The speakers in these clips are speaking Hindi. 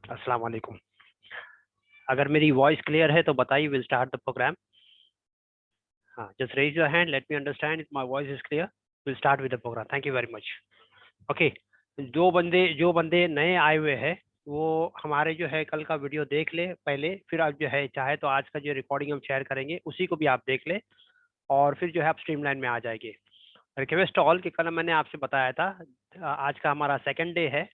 अस्सलाम वालेकुम। अगर मेरी वॉइस क्लियर है तो बताइए, विल स्टार्ट द प्रोग्राम। हाँ, just raise your hand, let me understand if my voice is clear, will start with the program. Thank you very much. Okay, जो बंदे नए आए हुए हैं वो हमारे जो है कल का वीडियो देख ले पहले, फिर आप जो है चाहे तो आज का जो रिकॉर्डिंग हम शेयर करेंगे उसी को भी आप देख ले, और फिर जो है आप स्ट्रीमलाइन में आ जाएंगे। रिक्वेस्ट ऑल कि कल मैंने आपसे बताया था, आज का हमारा सेकंड डे है।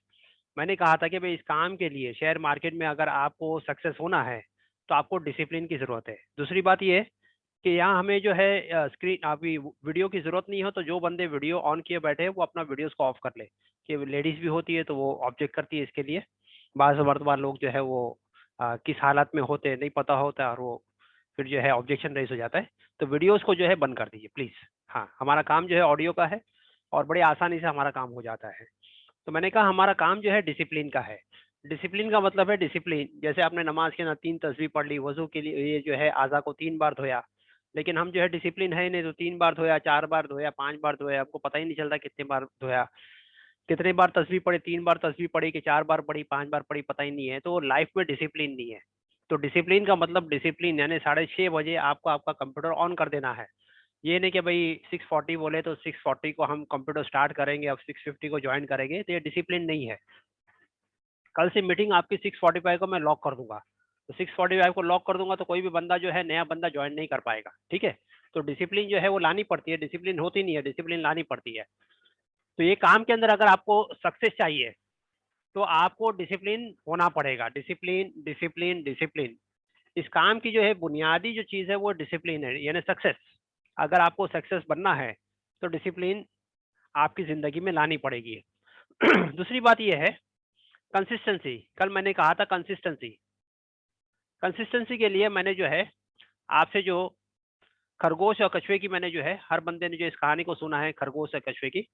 मैंने कहा था कि भाई इस काम के लिए शेयर मार्केट में अगर आपको सक्सेस होना है तो आपको डिसिप्लिन की ज़रूरत है। दूसरी बात ये है कि यहाँ हमें जो है स्क्रीन अभी वीडियो की ज़रूरत नहीं हो, तो जो बंदे वीडियो ऑन किए बैठे हैं वो अपना वीडियोस को ऑफ कर ले। कि लेडीज़ भी होती है तो वो ऑब्जेक्ट करती है इसके लिए। बाज़ मर्तबा लोग जो है वो किस हालत में होते हैं नहीं पता होता, और वो फिर जो है ऑब्जेक्शन रेज हो जाता है। तो वीडियोस को जो है बंद कर दीजिए प्लीज़। हाँ, हमारा काम जो है ऑडियो का है और बड़ी आसानी से हमारा काम हो जाता है। तो मैंने कहा हमारा काम जो है डिसिप्लिन का है। डिसिप्लिन का मतलब है डिसिप्लिन, जैसे आपने नमाज के ना 3 तस्बीह पढ़ ली, वजू के लिए ये जो है आज़ा को 3 बार धोया, लेकिन हम जो है डिसिप्लिन है ही नहीं, तो 3 बार धोया, 4 बार धोया, 5 बार धोया, आपको पता ही नहीं चलता कितने बार धोया, कितने बार तस्बीह पढ़ी, 3 बार तस्बीह पढ़ी कि 4 बार पढ़ी, 5 बार पढ़ी, पता ही नहीं है। तो लाइफ में डिसिप्लिन नहीं है। तो डिसिप्लिन का मतलब डिसिप्लिन यानी 6:30 बजे आपको आपका कंप्यूटर ऑन कर देना है। ये नहीं कि भाई 6:40 बोले तो 6:40 को हम कंप्यूटर स्टार्ट करेंगे, अब 6:50 को ज्वाइन करेंगे, तो ये डिसिप्लिन नहीं है। कल से मीटिंग आपकी 6:45 को मैं लॉक कर दूंगा, तो 6:45 को लॉक कर दूंगा तो कोई भी बंदा जो है नया बंदा ज्वाइन नहीं कर पाएगा। ठीक है, तो डिसिप्लिन जो है वो लानी पड़ती है, डिसिप्लिन होती नहीं है, डिसिप्लिन लानी पड़ती है। तो ये काम के अंदर अगर आपको सक्सेस चाहिए तो आपको डिसिप्लिन होना पड़ेगा। डिसिप्लिन डिसिप्लिन डिसिप्लिन, इस काम की जो है बुनियादी जो चीज़ है वो डिसिप्लिन है, यानी सक्सेस। अगर आपको सक्सेस बनना है तो डिसिप्लिन आपकी ज़िंदगी में लानी पड़ेगी। दूसरी बात ये है कंसिस्टेंसी। कल मैंने कहा था कंसिस्टेंसी। कंसिस्टेंसी के लिए मैंने जो है आपसे जो खरगोश और कछुए की, मैंने जो है हर बंदे ने जो इस कहानी को सुना है खरगोश और कछुए की,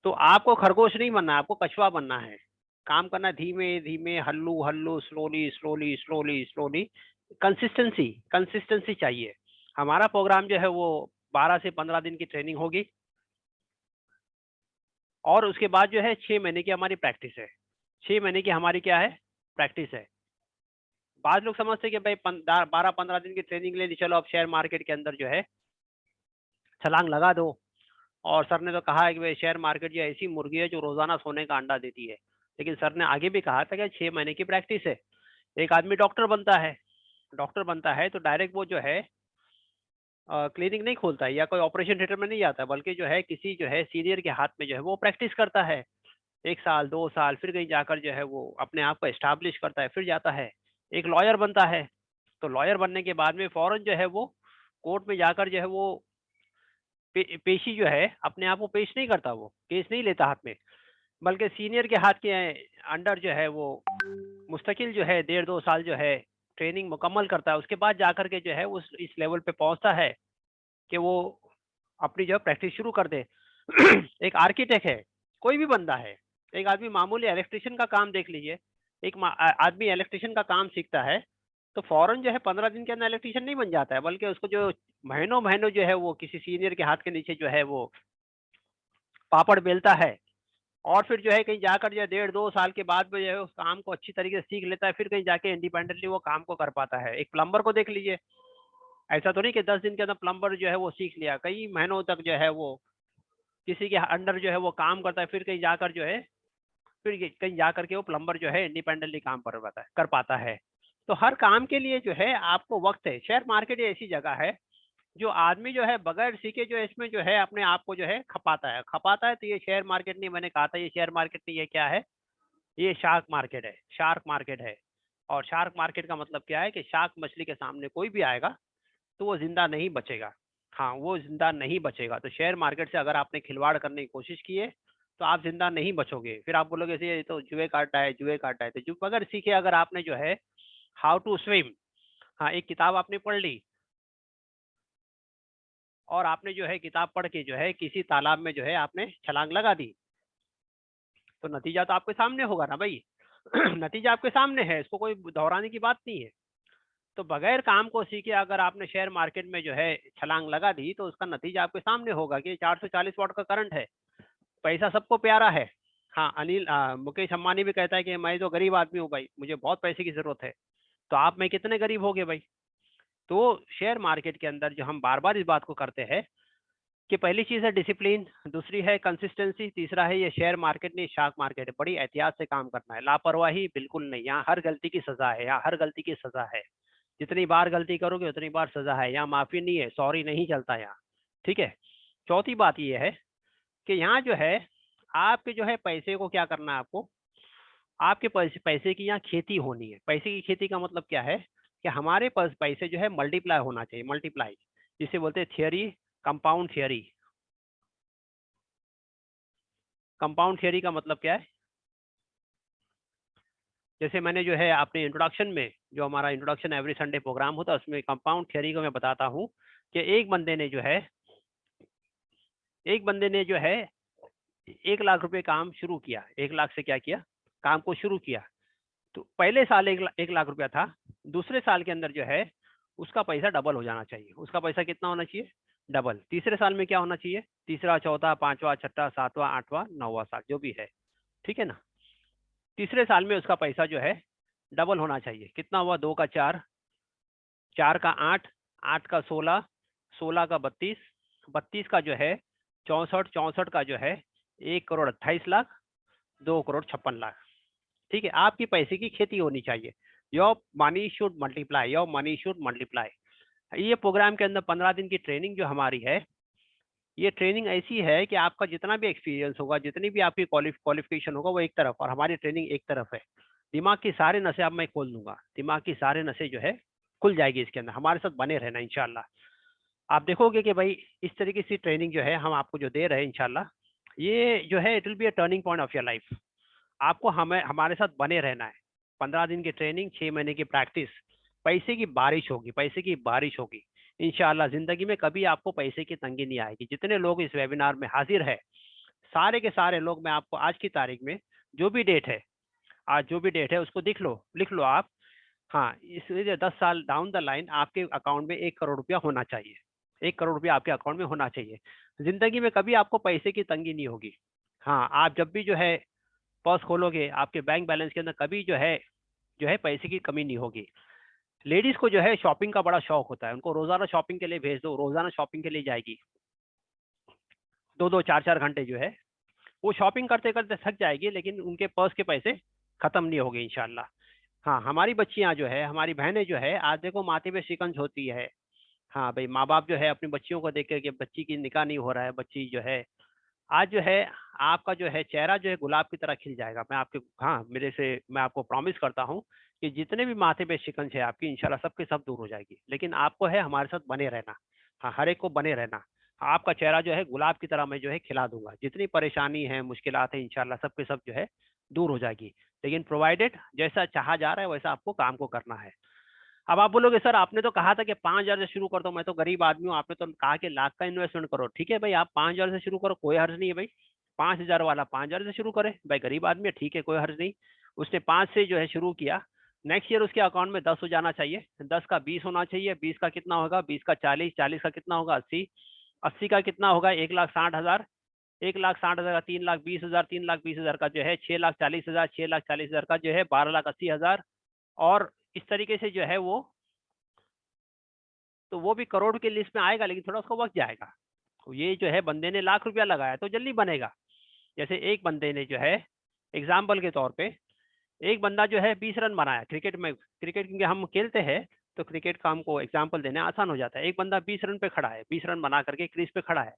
तो आपको खरगोश नहीं बनना है, आपको कछुआ बनना है। काम करना धीमे धीमे, हल्लू हल्लू, slowly slowly slowly slowly. Consistency consistency चाहिए। हमारा प्रोग्राम जो है वो 12 से 15 दिन की ट्रेनिंग होगी, और उसके बाद जो है 6 महीने की हमारी प्रैक्टिस है। 6 महीने की हमारी क्या है, प्रैक्टिस है। बाद लोग समझते हैं कि भाई 12-15 दिन की ट्रेनिंग ले ली, चलो अब शेयर मार्केट के अंदर जो है छलांग लगा दो। और सर ने तो कहा है कि भाई शेयर मार्केट जो ऐसी मुर्गी है जो रोजाना सोने का अंडा देती है। लेकिन सर ने आगे भी कहा था कि 6 महीने की प्रैक्टिस है। एक आदमी डॉक्टर बनता है, डॉक्टर बनता है तो डायरेक्ट वो जो है क्लिनिक नहीं खोलता है या कोई ऑपरेशन थिएटर में नहीं जाता है, बल्कि जो है किसी जो है सीनियर के हाथ में जो है वो प्रैक्टिस करता है। 1 साल 2 साल, फिर कहीं जाकर जो है वो अपने आप को एस्टाब्लिश करता है, फिर जाता है एक लॉयर बनता है। तो लॉयर बनने के बाद में फौरन जो है वो कोर्ट में जाकर जो है वो पेशी जो है अपने आप को पेश नहीं करता, वो केस नहीं लेता हाथ में, बल्कि सीनियर के हाथ के अंडर जो है वो मुस्तकिल जो है 1.5-2 साल जो है ट्रेनिंग मुकम्मल करता है। उसके बाद जाकर के जो है उस इस लेवल पे पहुंचता है कि वो अपनी जो है प्रैक्टिस शुरू कर दे। एक आर्किटेक्ट है, कोई भी बंदा है, एक आदमी मामूली इलेक्ट्रिशियन का काम देख लीजिए। एक आदमी इलेक्ट्रिशियन का काम सीखता है तो फौरन जो है 15 दिन के अंदर इलेक्ट्रिशियन नहीं बन जाता है, बल्कि उसको जो महीनों महीनों जो है वो किसी सीनियर के हाथ के नीचे जो है वो पापड़ बेलता है। और फिर जो है कहीं जाकर जो है 1.5-2 साल के बाद में जो है उस काम को अच्छी तरीके से सीख लेता है, फिर कहीं जाके इंडिपेंडेंटली वो काम को कर पाता है। एक प्लम्बर को देख लीजिए, ऐसा तो नहीं कि 10 दिन के अंदर प्लम्बर जो है वो सीख लिया, कई महीनों तक जो है वो किसी के अंडर जो है वो काम करता है, फिर कहीं जाकर जो है फिर कहीं जाकर के वो प्लम्बर जो है इंडिपेंडेंटली काम कर पाता है। तो हर काम के लिए जो है आपको वक्त है। शेयर मार्केट ऐसी जगह है जो आदमी जो है बगैर सीखे जो है इसमें जो है अपने आप को जो है खपाता है। तो ये शेयर मार्केट नहीं, मैंने कहा था ये शेयर मार्केट नहीं, ये क्या है, ये शार्क मार्केट है, शार्क मार्केट है। और शार्क मार्केट का मतलब क्या है कि शार्क मछली के सामने कोई भी आएगा तो वो जिंदा नहीं बचेगा। हाँ, वो जिंदा नहीं बचेगा। तो शेयर मार्केट से अगर आपने खिलवाड़ करने की कोशिश की है तो आप जिंदा नहीं बचोगे। फिर आप बोलोगे ये तो जुए काटा है, जुए काटा है। तो जो अगर सीखे, अगर आपने जो है हाउ टू स्विम, हाँ एक किताब आपने पढ़ ली और आपने जो है किताब पढ़ के जो है किसी तालाब में जो है आपने छलांग लगा दी, तो नतीजा तो आपके सामने होगा ना भाई। नतीजा आपके सामने है, इसको कोई दोहराने की बात नहीं है। तो बगैर काम को सीखे अगर आपने शेयर मार्केट में जो है छलांग लगा दी तो उसका नतीजा आपके सामने होगा कि 440 वाट का करंट है। पैसा सबको प्यारा है, हाँ अनिल, मुकेश अंबानी भी कहता है कि मैं तो गरीब आदमी हूँ भाई, मुझे बहुत पैसे की जरूरत है। तो आप में कितने गरीब हो गए भाई? तो शेयर मार्केट के अंदर जो हम बार बार इस बात को करते हैं कि पहली चीज है डिसिप्लिन, दूसरी है कंसिस्टेंसी, तीसरा है ये शेयर मार्केट नहीं स्टॉक मार्केट है, बड़ी एहतियात से काम करना है, लापरवाही बिल्कुल नहीं। यहाँ हर गलती की सजा है, यहाँ हर गलती की सजा है। जितनी बार गलती करोगे उतनी बार सजा है। यहाँ माफी नहीं है, सॉरी नहीं चलता यहाँ। ठीक है। चौथी बात ये है कि यहाँ जो है आपके जो है पैसे को क्या करना है आपको, आपके पैसे पैसे की यहाँ खेती होनी है। पैसे की खेती का मतलब क्या है कि हमारे पास पैसे जो है मल्टीप्लाई होना चाहिए, मल्टीप्लाई, जिसे बोलते हैं theory, compound theory. Compound theory का मतलब क्या है? जैसे मैंने जो है अपने इंट्रोडक्शन में, जो हमारा इंट्रोडक्शन एवरी संडे प्रोग्राम होता है उसमें कंपाउंड थियरी को मैं बताता हूँ कि एक बंदे ने जो है 1 लाख रुपए काम शुरू किया, 1 लाख से क्या किया, काम को शुरू किया। तो पहले साल 1 लाख रुपया था, दूसरे साल के अंदर जो है उसका पैसा डबल हो जाना चाहिए। उसका पैसा कितना होना चाहिए? डबल। तीसरे साल में क्या होना चाहिए? तीसरा, चौथा, पांचवा, छठा, सातवां, आठवां, नौवां साल जो भी है, ठीक है ना। तीसरे साल में उसका पैसा जो है डबल होना चाहिए। कितना हुआ? 2 का 4, 4 का 8, 8 का 16, 16 का 32, 32 का जो है 64, 64 का जो है 1 करोड़ 28 लाख, 2 करोड़ 56 लाख। ठीक है। आपकी पैसे की खेती होनी चाहिए। Your money should multiply, your money should multiply. ये प्रोग्राम के अंदर 15 दिन की ट्रेनिंग जो हमारी है, ये ट्रेनिंग ऐसी है कि आपका जितना भी एक्सपीरियंस होगा, जितनी भी आपकी क्वालिफिकेशन होगा, वो एक तरफ, और हमारी ट्रेनिंग एक तरफ है। दिमाग की सारे नसें अब मैं खोल दूंगा, दिमाग की सारे नसें जो है खुल जाएगी इसके अंदर। हमारे साथ बने रहना इंशाल्लाह। आप देखोगे कि भाई इस तरीके से ट्रेनिंग जो है हम आपको जो दे रहे हैं इंशाल्लाह, ये जो है it will be a turning point of your life. आपको हमें हमारे साथ बने रहना है। 15 दिन की ट्रेनिंग, 6 महीने की प्रैक्टिस, पैसे की बारिश होगी, पैसे की बारिश होगी इंशाल्लाह। जिंदगी में कभी आपको पैसे की तंगी नहीं आएगी। जितने लोग इस वेबिनार में हाजिर है, सारे के सारे लोग, मैं आपको आज की तारीख में जो भी डेट है, आज जो भी डेट है उसको लिख लो आप। हाँ, इसलिए 10 साल डाउन द लाइन आपके अकाउंट में 1 करोड़ रुपया होना चाहिए। 1 करोड़ रुपया आपके अकाउंट में होना चाहिए। जिंदगी में कभी आपको पैसे की तंगी नहीं होगी। हाँ, आप जब भी जो है पर्स खोलोगे, आपके बैंक बैलेंस के अंदर कभी जो है पैसे की कमी नहीं होगी। लेडीज को जो है शॉपिंग का बड़ा शौक होता है, उनको रोजाना शॉपिंग के लिए भेज दो, रोजाना शॉपिंग के लिए जाएगी, 2-2 4-4 घंटे जो है वो शॉपिंग करते करते थक जाएगी, लेकिन उनके पर्स के पैसे खत्म नहीं होंगे इंशाल्लाह। हाँ, हमारी बच्चियां जो है, हमारी बहनें जो है, आज देखो माथे पे शिकंज होती है। हाँ भाई, माँ बाप जो है अपनी बच्चियों को देख के, बच्ची की निकाह नहीं हो रहा है, बच्ची जो है आज जो है आपका जो है चेहरा जो है गुलाब की तरह खिल जाएगा। मैं आपके, हाँ, मेरे से मैं आपको प्रॉमिस करता हूँ कि जितने भी माथे पे शिकंज है आपकी, इंशाल्लाह सबके सब दूर हो जाएगी। लेकिन आपको है हमारे साथ बने रहना। हाँ, हर एक को बने रहना। आपका चेहरा जो है गुलाब की तरह मैं जो है खिला दूंगा। जितनी परेशानी है, मुश्किलात है, इंशाल्लाह सबके सब जो है दूर हो जाएगी। लेकिन प्रोवाइडेड जैसा चाहा जा रहा है वैसा आपको काम को करना है। अब आप बोलोगे सर आपने तो कहा था कि 5,000 से शुरू कर दो, मैं तो गरीब आदमी हूँ, आपने तो कहा कि लाख का इन्वेस्टमेंट करो। ठीक है भाई, आप 5,000 से शुरू करो, कोई हर्ज नहीं है भाई। 5,000 वाला 5,000 से शुरू करे भाई, गरीब आदमी है, ठीक है, कोई हर्ज नहीं। उसने 5 से जो है शुरू किया, नेक्स्ट ईयर उसके अकाउंट में 10 हो जाना चाहिए, 10 का 20 होना चाहिए, 20 का कितना होगा, 20 का 40, 40 का कितना होगा, 80, 80 का कितना होगा, 1,60,000, 1,60,000 का 3,20,000, 3,20,000 का जो है 6,40,000, 6,40,000 का जो है 12,80,000। और इस तरीके से जो है तो वो भी करोड़ की लिस्ट में आएगा, लेकिन थोड़ा उसको वक्त जाएगा। तो ये जो है बंदे ने लाख रुपया लगाया तो जल्दी बनेगा। जैसे एक बंदे ने जो है, एग्जाम्पल के तौर पे, एक बंदा जो है 20 रन बनाया क्रिकेट में, क्रिकेट क्योंकि हम खेलते हैं तो क्रिकेट का हमको एग्जाम्पल देने आसान हो जाता है। एक बंदा 20 रन पे खड़ा है, 20 रन बना करके क्रीज पे खड़ा है,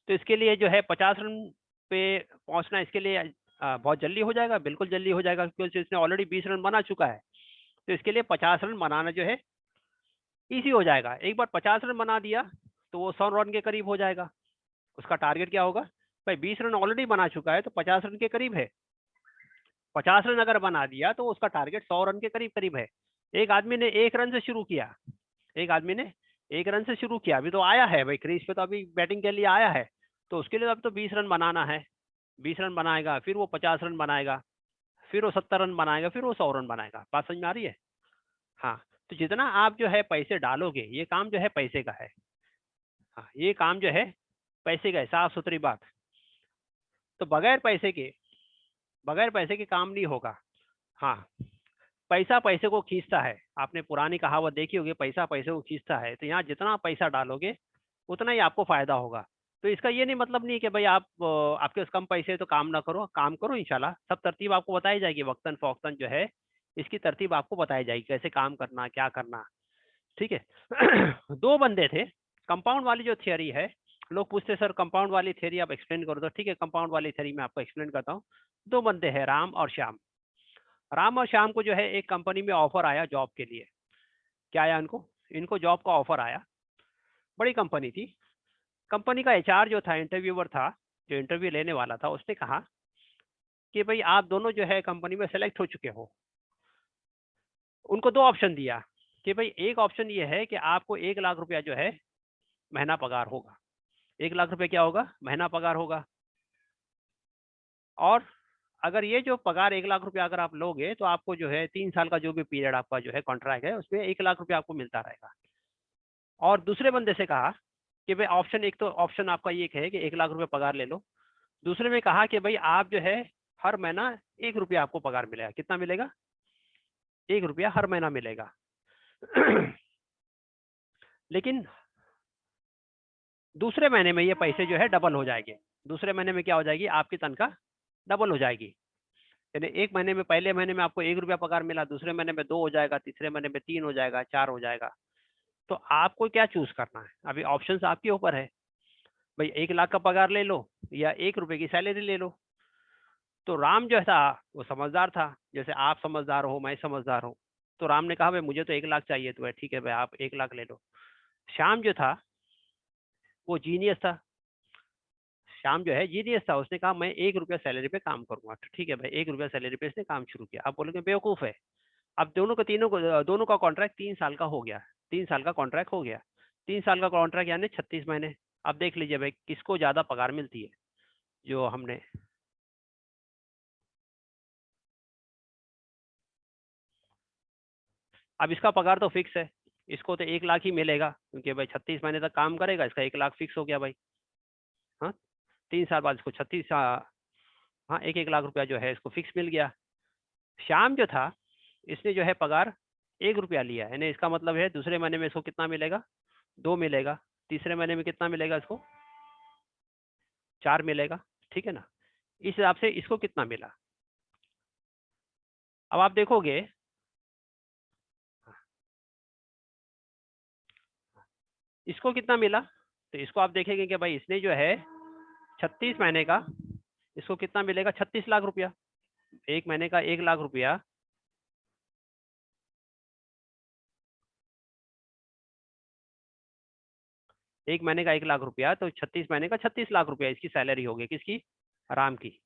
तो इसके लिए जो है 50 रन पे पहुंचना इसके लिए बहुत जल्दी हो जाएगा, बिल्कुल जल्दी हो जाएगा, क्योंकि इसने ऑलरेडी 20 रन बना चुका है। तो इसके लिए 50 रन बनाना जो है इजी हो जाएगा। एक बार 50 रन बना दिया तो वो 100 रन के करीब हो जाएगा। उसका टारगेट क्या होगा भाई, 20 रन ऑलरेडी बना चुका है तो 50 रन के करीब है। 50 रन अगर बना दिया तो उसका टारगेट 100 रन के करीब करीब है। एक आदमी ने 1 रन से शुरू किया, एक आदमी ने 1 रन से शुरू किया, अभी तो आया है भाई क्रीज पे, तो अभी बैटिंग के लिए आया है, तो उसके लिए अब तो 20 रन बनाना है। 20 रन बनाएगा, फिर वो 50 रन बनाएगा, फिर वो 70 रन बनाएगा, फिर वो 100 रन बनाएगा। बात समझ में आ रही है? हाँ, तो जितना आप जो है पैसे डालोगे, ये काम जो है पैसे का है। हाँ, ये काम जो है पैसे का है, साफ सुथरी बात। तो बगैर पैसे के बगैर पैसे के काम नहीं होगा। हाँ, पैसा पैसे को खींचता है। आपने पुरानी कहावत देखी होगी, पैसा पैसे को खींचता है। तो यहाँ जितना पैसा डालोगे उतना ही आपको फायदा होगा। तो इसका ये नहीं मतलब नहीं कि भाई आप आपके पास कम पैसे हैं तो काम ना करो, काम करो इंशाल्लाह। सब तरतीब आपको बताई जाएगी, वक्तन फौक्तन जो है इसकी तरतीब आपको बताई जाएगी, कैसे काम करना, क्या करना। ठीक है। दो बंदे थे। कंपाउंड वाली जो थियरी है, लोग पूछते सर कंपाउंड वाली थियरी आप एक्सप्लेन कर दो। ठीक है, कंपाउंड वाली थियरी मैं आपको एक्सप्लेन करता हूँ। दो बंदे हैं, राम और श्याम। राम और श्याम को जो है एक कंपनी में ऑफर आया जॉब के लिए। क्या आया इनको? इनको जॉब का ऑफर आया। बड़ी कंपनी थी। कंपनी का एचआर जो था, इंटरव्यूअर था, जो इंटरव्यू लेने वाला था, उसने कहा कि भाई आप दोनों जो है कंपनी में सेलेक्ट हो चुके हो। उनको दो ऑप्शन दिया कि भाई एक ऑप्शन ये है कि आपको 1 लाख रुपया जो है महीना पगार होगा। 1 लाख रुपया क्या होगा? महीना पगार होगा। और अगर ये जो पगार 1 लाख रुपया अगर आप लोगे तो आपको जो है 3 साल का जो भी पीरियड आपका जो है कॉन्ट्रैक्ट है उसमें 1 लाख रुपया आपको मिलता रहेगा। और दूसरे बंदे से कहा कि भाई ऑप्शन एक, तो ऑप्शन आपका ये है कि 1 लाख रुपया पगार ले लो। दूसरे में कहा कि भाई आप जो है हर महीना 1 रुपया आपको पगार मिलेगा। कितना मिलेगा? 1 रुपया हर महीना मिलेगा। लेकिन दूसरे महीने में ये पैसे जो है डबल हो जाएंगे। दूसरे महीने में क्या हो जाएगी? आपकी तनख्वाह डबल हो जाएगी। यानी एक महीने में, पहले महीने में आपको 1 रुपया पगार मिला, दूसरे महीने में 2 हो जाएगा, तीसरे महीने में 3 हो जाएगा, 4 हो जाएगा। तो आपको क्या चूज करना है? अभी ऑप्शन आपके ऊपर है। भाई 1 लाख का पगार ले लो या 1 रुपए की सैलरी ले लो। तो राम जो था वो समझदार था, जैसे आप समझदार हो, मैं समझदार हूँ। तो राम ने कहा भाई मुझे तो 1 लाख चाहिए। तो ठीक है भाई, आप 1 लाख ले लो। श्याम जो था वो जीनियस था। श्याम जो है जीनियस था, उसने कहा मैं 1 रुपया सैलरी पे काम करूंगा। तो ठीक है भाई, 1 रुपया सैलरी पे इसने काम शुरू किया। आप बोलोगे बेवकूफ है। अब दोनों का, तीनों को, दोनों का कॉन्ट्रैक्ट 3 साल का हो गया। 3 साल का कॉन्ट्रैक्ट हो गया। 3 साल का कॉन्ट्रैक्ट यानी 36 महीने। अब देख लीजिए भाई किसको ज्यादा पगार मिलती है। जो हमने, अब इसका पगार तो फिक्स है। इसको तो 1 लाख ही मिलेगा क्योंकि भाई 36 महीने तक काम करेगा, इसका 1 लाख फिक्स हो गया भाई। हाँ, 3 साल बाद इसको 36, हाँ, 1 1 लाख रुपया जो है इसको फिक्स मिल गया। श्याम जो था इसने जो है पगार 1 रुपया लिया है, यानी इसका मतलब है दूसरे महीने में इसको कितना मिलेगा? 2 मिलेगा। तीसरे महीने में कितना मिलेगा इसको? 4 मिलेगा। ठीक है ना? इस हिसाब से इसको कितना मिला? अब आप देखोगे, इसको कितना मिला। तो इसको आप देखेंगे कि भाई इसने जो है 36 महीने का, इसको कितना मिलेगा? 36 लाख रुपया। एक महीने का 1 लाख रुपया, एक महीने का 1 लाख रुपया, तो 36 महीने का 36 लाख रुपया इसकी सैलरी होगी। किसकी? राम की।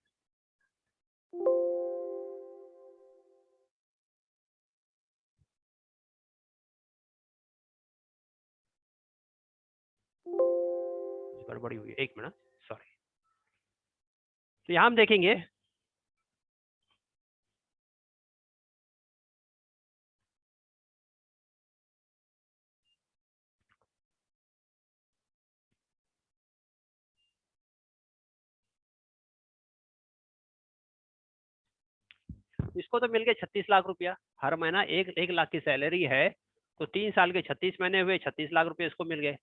गड़बड़ी हुई है, 1 मिनट, सॉरी। तो यहाँ हम देखेंगे, इसको तो मिल गए 36 लाख रुपया हर महीना। 1 1 लाख की सैलरी है तो 3 साल के 36 महीने हुए, 36 लाख रुपये इसको मिल गए।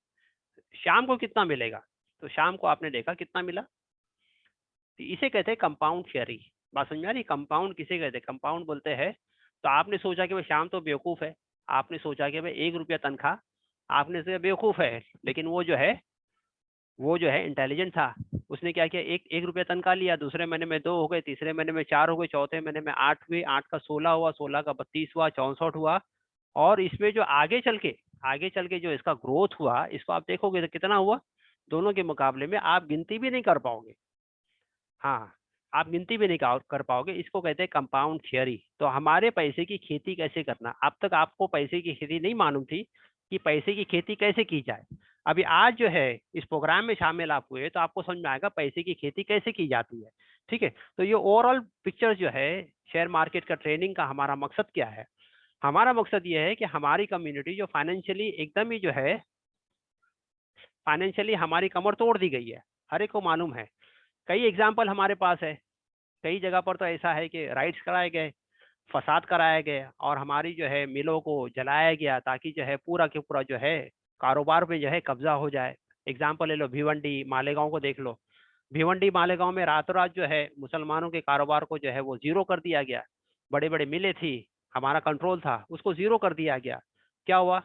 शाम को कितना मिलेगा? तो शाम को आपने देखा कितना मिला। तो इसे कहते हैं कंपाउंड थियरी। बात समझ में आ रही? कंपाउंड किसे कहते हैं? कंपाउंड बोलते हैं। तो आपने सोचा कि भाई शाम तो बेवकूफ है। आपने सोचा कि भाई 1 रुपया तनख्वाह, आपने सोचा बेवकूफ है। लेकिन वो जो है इंटेलिजेंट था। उसने क्या किया, 1 1 रुपया तनख्वाह लिया, दूसरे महीने में 2 हो गए, तीसरे महीने में 4 हो गए, चौथे महीने में 8 हुए, 8 का 16 हुआ, 16 का 32 हुआ, 64 हुआ। और इसमें जो आगे चल के जो इसका ग्रोथ हुआ, इसको आप देखोगे तो कितना हुआ। दोनों के मुकाबले में आप गिनती भी नहीं कर पाओगे। हाँ, आप गिनती भी नहीं कर पाओगे। इसको कहते हैं कंपाउंड थियरी। तो हमारे पैसे की खेती कैसे करना, अब तक आपको पैसे की खेती नहीं मालूम थी कि पैसे की खेती कैसे की जाए। अभी आज जो है इस प्रोग्राम में शामिल आप हुए तो आपको समझ में आएगा पैसे की खेती कैसे की जाती है। ठीक है, तो ये ओवरऑल पिक्चर जो है शेयर मार्केट का ट्रेनिंग का हमारा मकसद क्या है। हमारा मकसद ये है कि हमारी कम्युनिटी जो फाइनेंशियली एकदम ही जो है, फाइनेंशियली हमारी कमर तोड़ दी गई है। हर एक को मालूम है। कई एग्जाम्पल हमारे पास है। कई जगह पर तो ऐसा है कि राइट्स कराए गए, फसाद कराए गए और हमारी जो है मिलों को जलाया गया ताकि जो है पूरा के पूरा जो है कारोबार पे जो है कब्जा हो जाए। एग्जाम्पल ले लो, भिवंडी मालेगांव को देख लो। भिवंडी मालेगांव में रातों रात जो है मुसलमानों के कारोबार को जो है वो जीरो कर दिया गया। बड़े बड़े मिलें थी, हमारा कंट्रोल था, उसको जीरो कर दिया गया। क्या हुआ?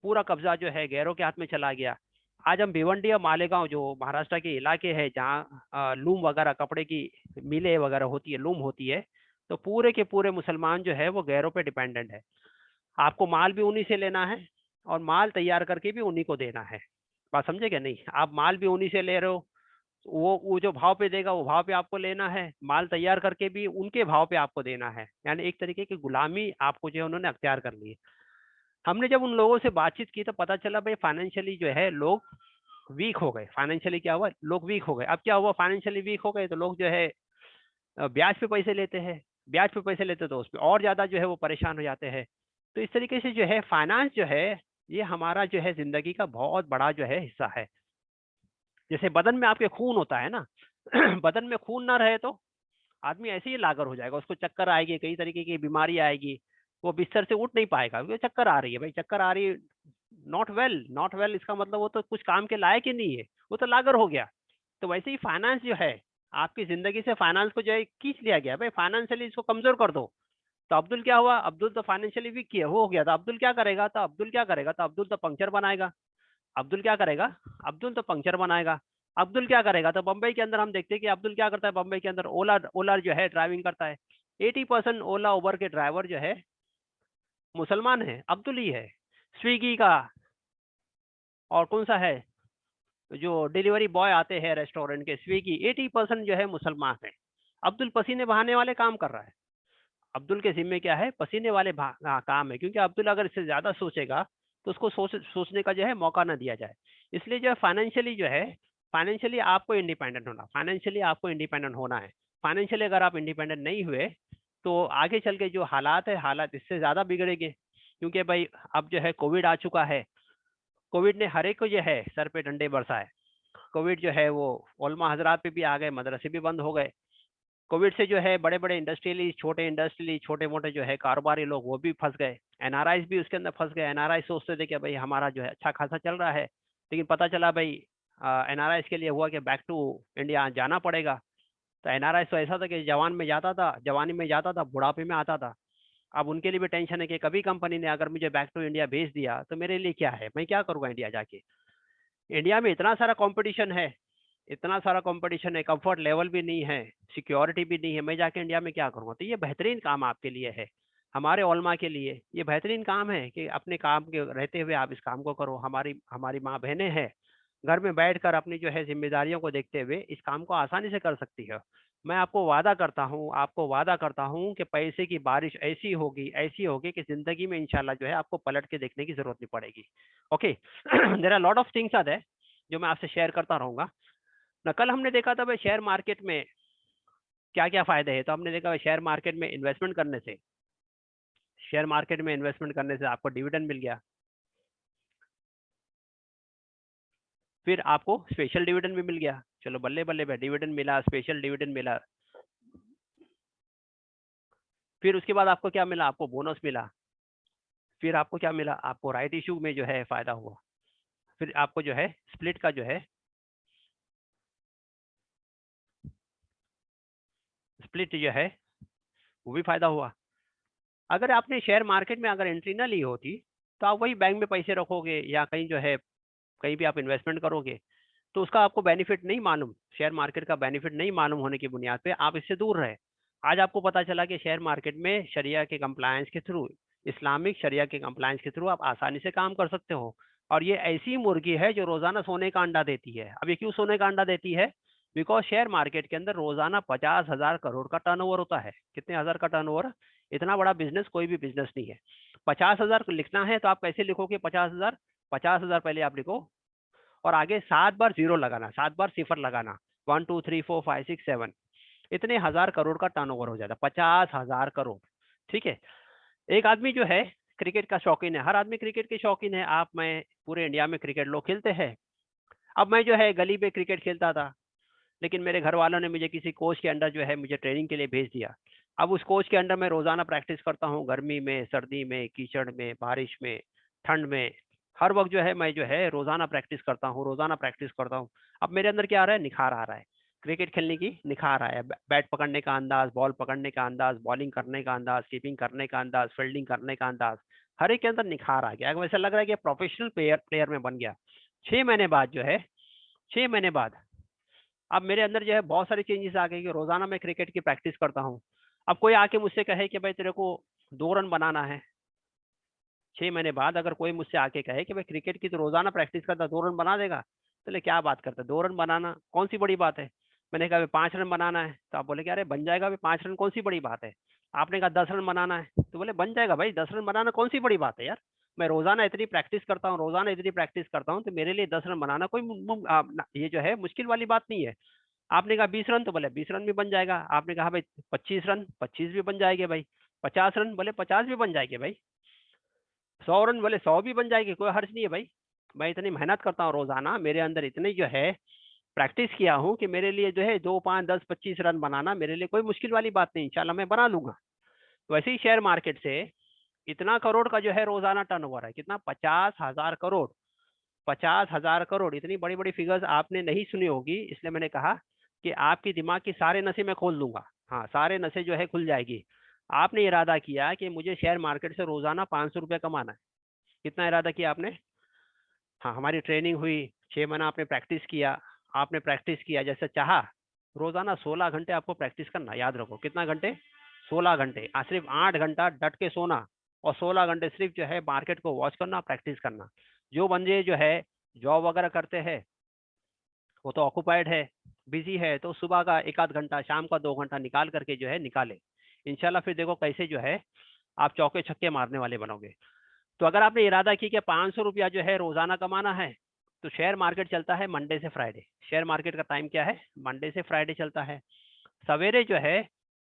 पूरा कब्जा जो है गैरों के हाथ में चला गया। आज हम भिवंडी और मालेगांव जो महाराष्ट्र के इलाके हैं जहाँ लूम वगैरह कपड़े की मिलें वगैरह होती है, लूम होती है, तो पूरे के पूरे मुसलमान जो है वो गैरों पे डिपेंडेंट है। आपको माल भी उन्हीं से लेना है और माल तैयार करके भी उन्हीं को देना है। बात समझे क्या? नहीं, आप माल भी उन्हीं से ले रहे हो, वो जो भाव पे देगा वो भाव पे आपको लेना है, माल तैयार करके भी उनके भाव पे आपको देना है। यानी एक तरीके की गुलामी आपको जो है उन्होंने अख्तियार कर ली है। हमने जब उन लोगों से बातचीत की तो पता चला भाई फाइनेंशियली जो है लोग वीक हो गए। फाइनेंशियली क्या हुआ? लोग वीक हो गए। अब क्या हुआ? फाइनेंशियली वीक हो गए तो लोग जो है ब्याज पे पैसे लेते हैं। ब्याज पे पैसे लेते तो उस पर और ज्यादा जो है वो परेशान हो जाते हैं। तो इस तरीके से जो है फाइनेंस जो है ये हमारा जो है जिंदगी का बहुत बड़ा जो है हिस्सा है। जैसे बदन में आपके खून होता है ना, बदन में खून ना रहे तो आदमी ऐसे ही लागर हो जाएगा, उसको चक्कर आएगी, कई तरीके की बीमारी आएगी, वो बिस्तर से उठ नहीं पाएगा क्योंकि चक्कर आ रही है। भाई चक्कर आ रही है, नॉट वेल, नॉट वेल इसका मतलब वो तो कुछ काम के लायक ही नहीं है, वो तो लागर हो गया। तो वैसे ही फाइनेंस जो है आपकी जिंदगी से फाइनेंस को जो है खींच लिया गया। भाई फाइनेंशियली इसको कमजोर कर दो। तो अब्दुल क्या हुआ? अब्दुल तो फाइनेंशियली वीक किया हो गया था। अब्दुल क्या करेगा? तो अब्दुल क्या करेगा? तो अब्दुल तो पंक्चर बनाएगा। अब्दुल क्या करेगा? अब्दुल तो पंक्चर बनाएगा। अब्दुल क्या करेगा? तो बम्बई के अंदर हम देखते हैं कि अब्दुल क्या करता है, बम्बई के अंदर ओला ओला जो है ड्राइविंग करता है। 80% ओला उबर के ड्राइवर जो है मुसलमान है, अब्दुल ही है। स्विगी का और कौन सा है जो डिलीवरी बॉय आते हैं रेस्टोरेंट के, स्विगी, 80% जो है मुसलमान है। अब्दुल पसीने बहाने वाले काम कर रहा है। अब्दुल के जिम्मे क्या है? पसीने वाले काम है। क्योंकि अब्दुल अगर इससे ज्यादा सोचेगा तो उसको सोचने का जो है मौका ना दिया जाए। इसलिए जो है फाइनेंशियली जो है, फाइनेंशियली आपको इंडिपेंडेंट होना, फाइनेंशियली आपको इंडिपेंडेंट होना है। फाइनेंशियली अगर आप इंडिपेंडेंट नहीं हुए तो आगे चल के जो हालात है, हालात इससे ज्यादा बिगड़ेंगे। क्योंकि भाई अब जो है कोविड आ चुका है। कोविड ने हर एक को जो है सर पे डंडे बरसाए। कोविड जो है वो उलमा हजरात पे भी आ गए, मदरसे भी बंद हो गए। कोविड से जो है बड़े बड़े इंडस्ट्रियली छोटे मोटे जो है कारोबारी लोग वो भी फंस गए। एनआरआईज भी उसके अंदर फंस गए। एनआरआई सोचते थे कि भाई हमारा जो है अच्छा खासा चल रहा है, लेकिन पता चला भाई एनआरआईज के लिए हुआ कि बैक टू इंडिया जाना पड़ेगा। तो एनआरआई तो ऐसा था कि जवान में जाता था, जवानी में जाता था, बुढ़ापे में आता था। अब उनके लिए भी टेंशन है कि कभी कंपनी ने अगर मुझे बैक टू इंडिया भेज दिया तो मेरे लिए क्या है, मैं क्या करूँगा इंडिया जाके। इंडिया में इतना सारा कंपटीशन है, इतना सारा कंपटीशन है, कंफर्ट लेवल भी नहीं है, सिक्योरिटी भी नहीं है, मैं जाके इंडिया में क्या करूँगा। तो ये बेहतरीन काम आपके लिए है, हमारे उलमा के लिए ये बेहतरीन काम है कि अपने काम के रहते हुए आप इस काम को करो। हमारी हमारी माँ बहनें हैं, घर में बैठकर अपनी जो है जिम्मेदारियों को देखते हुए इस काम को आसानी से कर सकती है। मैं आपको वादा करता हूँ कि पैसे की बारिश ऐसी होगी कि जिंदगी में इंशाल्लाह जो है आपको पलट के देखने की जरूरत नहीं पड़ेगी। Okay, there are lot of things are there जो मैं आपसे शेयर करता रहूंगा ना। कल हमने देखा था भाई शेयर मार्केट में क्या क्या फायदे हैं। तो हमने देखा भाई शेयर मार्केट में इन्वेस्टमेंट करने से आपको डिविडेंड मिल गया। फिर आपको स्पेशल डिविडेंड भी मिल गया। चलो बल्ले बल्ले भाई, डिविडेंड मिला, स्पेशल डिविडेंड मिला। फिर उसके बाद आपको क्या मिला? आपको बोनस मिला। फिर आपको क्या मिला? आपको राइट इशू में जो है फायदा हुआ। फिर आपको जो है स्प्लिट का जो है स्प्लिट जो है वो भी फायदा हुआ। अगर आपने शेयर मार्केट में अगर एंट्री ना ली होती तो आप वही बैंक में पैसे रखोगे या कहीं जो है कहीं भी आप इन्वेस्टमेंट करोगे तो उसका आपको बेनिफिट नहीं मालूम, शेयर मार्केट का बेनिफिट नहीं मालूम होने की बुनियाद पे आप इससे दूर रहे। आज आपको पता चला कि शेयर मार्केट में शरिया के कंप्लायंस के थ्रू, इस्लामिक शरिया के कंप्लायंस के थ्रू आप आसानी से काम कर सकते हो। और ये ऐसी मुर्गी है जो रोजाना सोने का अंडा देती है। अब ये क्यों सोने का अंडा देती है? बिकॉज शेयर मार्केट के अंदर रोजाना 50,000 करोड़ का टर्नओवर होता है। कितने हजार का टर्नओवर? इतना बड़ा बिजनेस कोई भी बिजनेस नहीं है। 50,000 लिखना है तो आप कैसे लिखोगे? 50,000, 50,000 पहले आप लिखो और आगे 7 बार जीरो लगाना, 7 बार सिफर लगाना, 1 2 3 4 5 6 7, इतने हजार करोड़ का टर्नओवर हो जाता है। 50,000 करोड़। ठीक है। एक आदमी जो है क्रिकेट का शौकीन है, हर आदमी क्रिकेट के शौकीन है। आप मैं पूरे इंडिया में क्रिकेट लोग खेलते हैं। अब मैं जो है गली पे क्रिकेट खेलता था, लेकिन मेरे घर वालों ने मुझे किसी कोच के अंडर जो है मुझे ट्रेनिंग के लिए भेज दिया। अब उस कोच के अंडर मैं रोजाना प्रैक्टिस करता हूँ, गर्मी में, सर्दी में, कीचड़ में, बारिश में, ठंड में, हर वक्त जो है मैं जो है रोजाना प्रैक्टिस करता हूँ, रोजाना प्रैक्टिस करता हूँ। अब मेरे अंदर क्या आ रहा है, निखार आ रहा है, क्रिकेट खेलने की निखार आया है। बैट पकड़ने का अंदाज, बॉल पकड़ने का अंदाज, बॉलिंग करने का अंदाज, कीपिंग करने का अंदाज, फील्डिंग करने का अंदाज, हर एक के अंदर निखार आ गया। वैसा लग रहा है कि प्रोफेशनल प्लेयर में बन गया। 6 महीने बाद जो है, 6 महीने बाद अब मेरे अंदर जो है बहुत सारी चेंजेस आ गई कि रोजाना मैं क्रिकेट की प्रैक्टिस करता हूँ। अब कोई आके मुझसे कहे कि भाई तेरे को 2 रन बनाना है, 6 महीने बाद अगर कोई मुझसे आके कहे कि भाई क्रिकेट की तो रोजाना प्रैक्टिस करता, 2 रन बना देगा, तो ले क्या बात करता है, 2 रन बनाना कौन सी बड़ी बात है। मैंने कहा 5 रन बनाना है, तो आप बोले कि अरे बन जाएगा भाई, 5 रन कौन सी बड़ी बात है। आपने कहा 10 रन बनाना है, तो बोले बन जाएगा भाई, 10 रन बनाना कौन सी बड़ी बात है यार। मैं रोजाना इतनी प्रैक्टिस करता हूँ, रोजाना इतनी प्रैक्टिस करता हूँ, तो मेरे लिए 10 रन बनाना कोई ये जो है मुश्किल वाली बात नहीं है। आपने कहा 20 रन, तो बोले 20 रन भी बन जाएगा। आपने कहा भाई 25 रन, 25 भी बन जाएंगे भाई। 50 रन, बोले 50 भी बन जाएंगे भाई। 100 रन, बोले 100 भी बन जाएगी, कोई हर्ज नहीं है भाई। मैं इतनी मेहनत करता हूँ रोजाना, मेरे अंदर इतनी जो है प्रैक्टिस किया हूँ कि मेरे लिए जो है 2, 5, 10, 25 रन बनाना मेरे लिए कोई मुश्किल वाली बात नहीं, इंशाल्लाह मैं बना लूंगा। वैसे ही शेयर मार्केट से इतना करोड़ का जो है रोजाना टर्नओवर है, कितना, 50,000 करोड़। 50,000 करोड़, इतनी बड़ी बड़ी फिगर्स आपने नहीं सुनी होगी, इसलिए मैंने कहा कि आपकी दिमाग की सारे नसें मैं खोल दूंगा। हाँ, सारे नसें जो है खुल जाएगी। आपने इरादा किया कि मुझे शेयर मार्केट से रोजाना 500 रुपया कमाना है। कितना इरादा किया आपने? हाँ, हमारी ट्रेनिंग हुई, 6 महीना आपने प्रैक्टिस किया। आपने प्रैक्टिस किया जैसे चाहा, रोजाना 16 घंटे आपको प्रैक्टिस करना, याद रखो कितना घंटे, 16 घंटे। सिर्फ 8 घंटा डट के सोना, और 16 घंटे सिर्फ जो है मार्केट को वॉच करना, प्रैक्टिस करना। जो बंदे जो है जॉब वगैरह करते हैं वो तो ऑक्यूपाइड है, बिजी है, तो सुबह का 1 आध घंटा, शाम का 2 घंटा निकाल करके जो है निकाले। इंशाल्लाह फिर देखो कैसे जो है आप चौके छक्के मारने वाले बनोगे। तो अगर आपने इरादा की कि 500 रुपया जो है रोजाना कमाना है, तो शेयर मार्केट चलता है मंडे से फ्राइडे। शेयर मार्केट का टाइम क्या है, मंडे से फ्राइडे चलता है। सवेरे जो है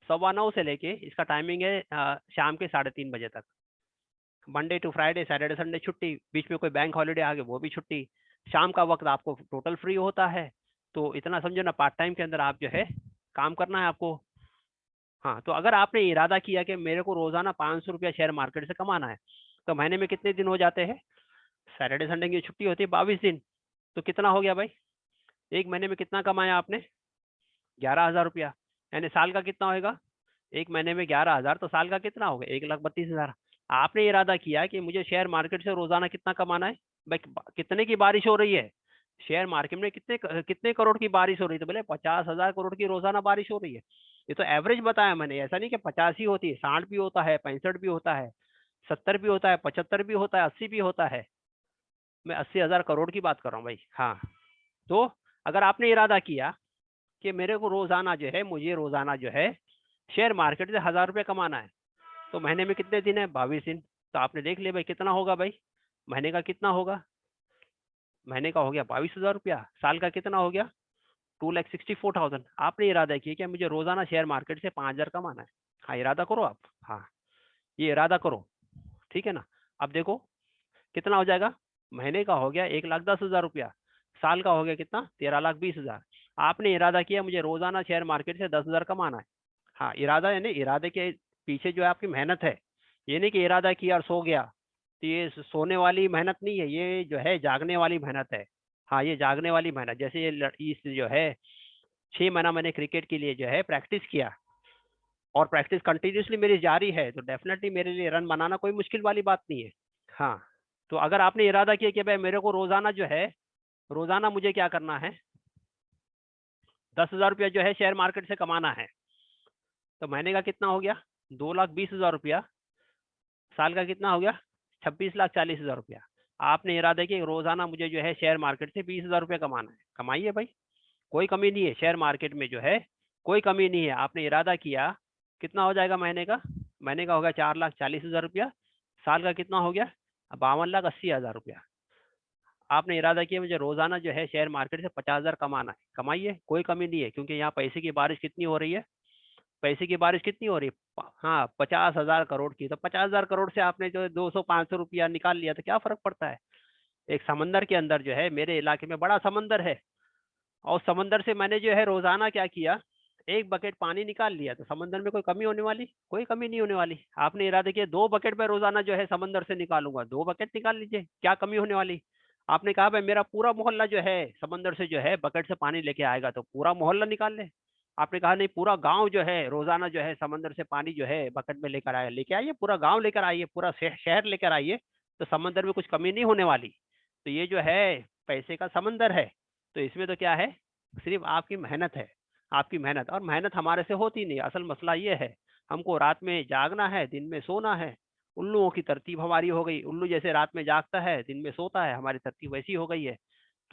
9:15 से लेके इसका टाइमिंग है शाम के 3:30 बजे तक। Monday to Friday, Saturday Sunday छुट्टी, बीच में कोई बैंक हॉलीडे आ गए वो भी छुट्टी। शाम का वक्त आपको टोटल फ्री होता है। तो इतना समझो ना, पार्ट टाइम के अंदर आप जो है काम करना है आपको। हाँ, तो अगर आपने इरादा किया कि मेरे को रोजाना 500 रुपया शेयर मार्केट से कमाना है, तो महीने में कितने दिन हो जाते हैं? सैटरडे संडे की छुट्टी होती है 22 दिन। तो कितना हो गया भाई, एक महीने में कितना कमाया आपने? 11,000 रुपया। यानी साल का कितना होगा, एक महीने में 11,000, तो साल का कितना होगा, 1,32,000। आपने इरादा किया कि मुझे शेयर मार्केट से रोजाना कितना कमाना है। भाई कितने की बारिश हो रही है शेयर मार्केट में, कितने कितने करोड़ की बारिश हो रही है, तो बोले 50,000 करोड़ की रोजाना बारिश हो रही है। ये तो एवरेज बताया मैंने, ऐसा नहीं कि 50 ही होती है, 60 भी होता है, 65 भी होता है, 70 भी होता है, 75 भी होता है, 80 भी होता है। मैं 80,000 करोड़ की बात कर रहा हूँ भाई। हाँ, तो अगर आपने इरादा किया कि मेरे को रोजाना जो है, मुझे रोजाना जो है शेयर मार्केट से 1,000 रुपये कमाना है, तो महीने में कितने दिन है, 22 दिन। तो आपने देख लिया भाई कितना होगा भाई, महीने का कितना होगा, महीने का हो गया 22,000 रुपया। साल का कितना हो गया, 2,64,000। आपने इरादा किया कि मुझे रोजाना शेयर मार्केट से 5,000 कमाना है। हाँ, इरादा करो आप। हाँ, ये इरादा करो, ठीक है ना। अब देखो कितना हो जाएगा, महीने का हो गया 1,10,000 रुपया, साल का हो गया कितना, 13,20,000। आपने इरादा किया मुझे रोजाना शेयर मार्केट से 10,000 कमाना है। हाँ, इरादा यानी इरादे के पीछे जो है आपकी मेहनत है। ये नहीं कि इरादा किया और सो गया, तो ये सोने वाली मेहनत नहीं है, ये जो है जागने वाली मेहनत है। हाँ, ये जागने वाली मेहनत, जैसे इस जो है 6 महीना मैंने क्रिकेट के लिए जो है प्रैक्टिस किया, और प्रैक्टिस कंटिन्यूसली मेरी जारी है, तो डेफिनेटली मेरे लिए रन बनाना कोई मुश्किल वाली बात नहीं है। हाँ, तो अगर आपने इरादा किया कि भाई मेरे को रोजाना जो है, रोजाना मुझे क्या करना है, 10,000 रुपया जो है शेयर मार्केट से कमाना है, तो महीने का कितना हो गया, 2,20,000 रुपया। साल का कितना हो गया, 26,40,000 रुपया। आपने इरादा किया कि रोजाना मुझे जो है शेयर मार्केट से 20,000 रुपया कमाना है, कमाइए भाई, कोई कमी नहीं है शेयर मार्केट में जो है, कोई कमी नहीं है। आपने इरादा किया, कितना हो जाएगा महीने का, महीने का होगा 4,40,000 रुपया। साल का कितना हो गया, 52,80,000 रुपया। आपने इरादा किया मुझे रोजाना जो है शेयर मार्केट से 50,000 कमाना है, कमाइए, कोई कमी नहीं है, क्योंकि यहाँ पैसे की बारिश कितनी हो रही है, पैसे की बारिश कितनी हो रही है, हाँ 50,000 करोड़ की। तो 50,000 करोड़ से आपने जो 200-500 रुपया निकाल लिया, तो क्या फर्क पड़ता है। एक समंदर के अंदर जो है, मेरे इलाके में बड़ा समंदर है, और समंदर से मैंने जो है रोजाना क्या किया, एक बकेट पानी निकाल लिया, तो समंदर में कोई कमी होने वाली? कोई कमी नहीं होने वाली। आपने इरादे किया 2 बकेट में रोजाना जो है समंदर से निकालूंगा, 2 बकेट निकाल लीजिए, क्या कमी होने वाली? आपने कहा भाई मेरा पूरा मोहल्ला जो है समंदर से जो है बकेट से पानी लेके आएगा, तो पूरा मोहल्ला निकाल ले। आपने कहा नहीं, पूरा गांव जो है रोजाना जो है समंदर से पानी जो है बकेट में लेकर आए, लेके आइए, पूरा गांव लेकर आइए, पूरा शहर लेकर आइए, तो समंदर में कुछ कमी नहीं होने वाली। तो ये जो है पैसे का समंदर है। तो इसमें तो क्या है, सिर्फ आपकी मेहनत है, आपकी मेहनत। और मेहनत हमारे से होती नहीं। असल मसला ये है, हमको रात में जागना है, दिन में सोना है। उल्लुओं की तरतीब हमारी हो गई, उल्लू जैसे रात में जागता है दिन में सोता है, हमारी तरतीब वैसी हो गई है।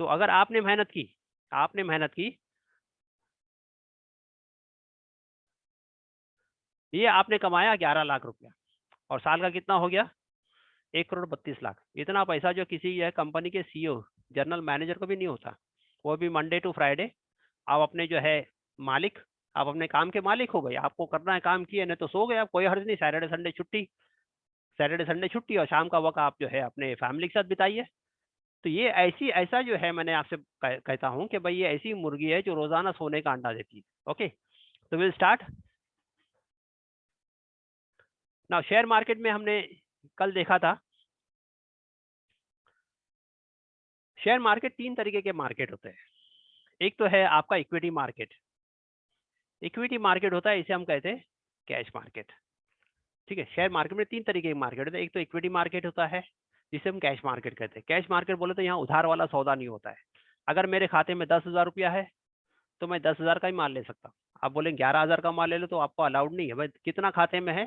तो अगर आपने मेहनत की, आपने मेहनत की, ये आपने कमाया 11 लाख रुपया, और साल का कितना हो गया, 1 करोड़ 32 लाख। इतना पैसा जो किसी यह कंपनी के सीईओ, जनरल मैनेजर को भी नहीं होता। वो भी मंडे टू फ्राइडे आप अपने जो है मालिक, आप अपने काम के मालिक हो गए, आपको करना है काम किए, नहीं तो सो गए आप, कोई हर्ज नहीं। सैटरडे संडे छुट्टी, सैटरडे संडे छुट्टी, और शाम का वक्त आप जो है अपने फैमिली के साथ बिताइए। तो ये ऐसी, ऐसा जो है मैंने आपसे कहता हूँ कि भाई ये ऐसी मुर्गी है जो रोजाना सोने का अंडा देती है। ओके, तो will start now. Share market में हमने कल देखा था, शेयर मार्केट 3 तरीके के मार्केट होते हैं। एक तो है आपका इक्विटी मार्केट। इक्विटी मार्केट होता है, इसे हम कहते हैं कैश मार्केट। ठीक है, शेयर मार्केट में 3 तरीके के मार्केट होते हैं। एक तो इक्विटी मार्केट होता है जिसे हम कैश मार्केट कहते हैं। कैश मार्केट बोले तो यहाँ उधार वाला सौदा नहीं होता है। अगर मेरे खाते में 10,000 रुपया है तो मैं 10,000 का ही माल ले सकता हूँ। आप बोले 11,000 का माल ले लो, तो आपको अलाउड नहीं है। भाई कितना खाते में है,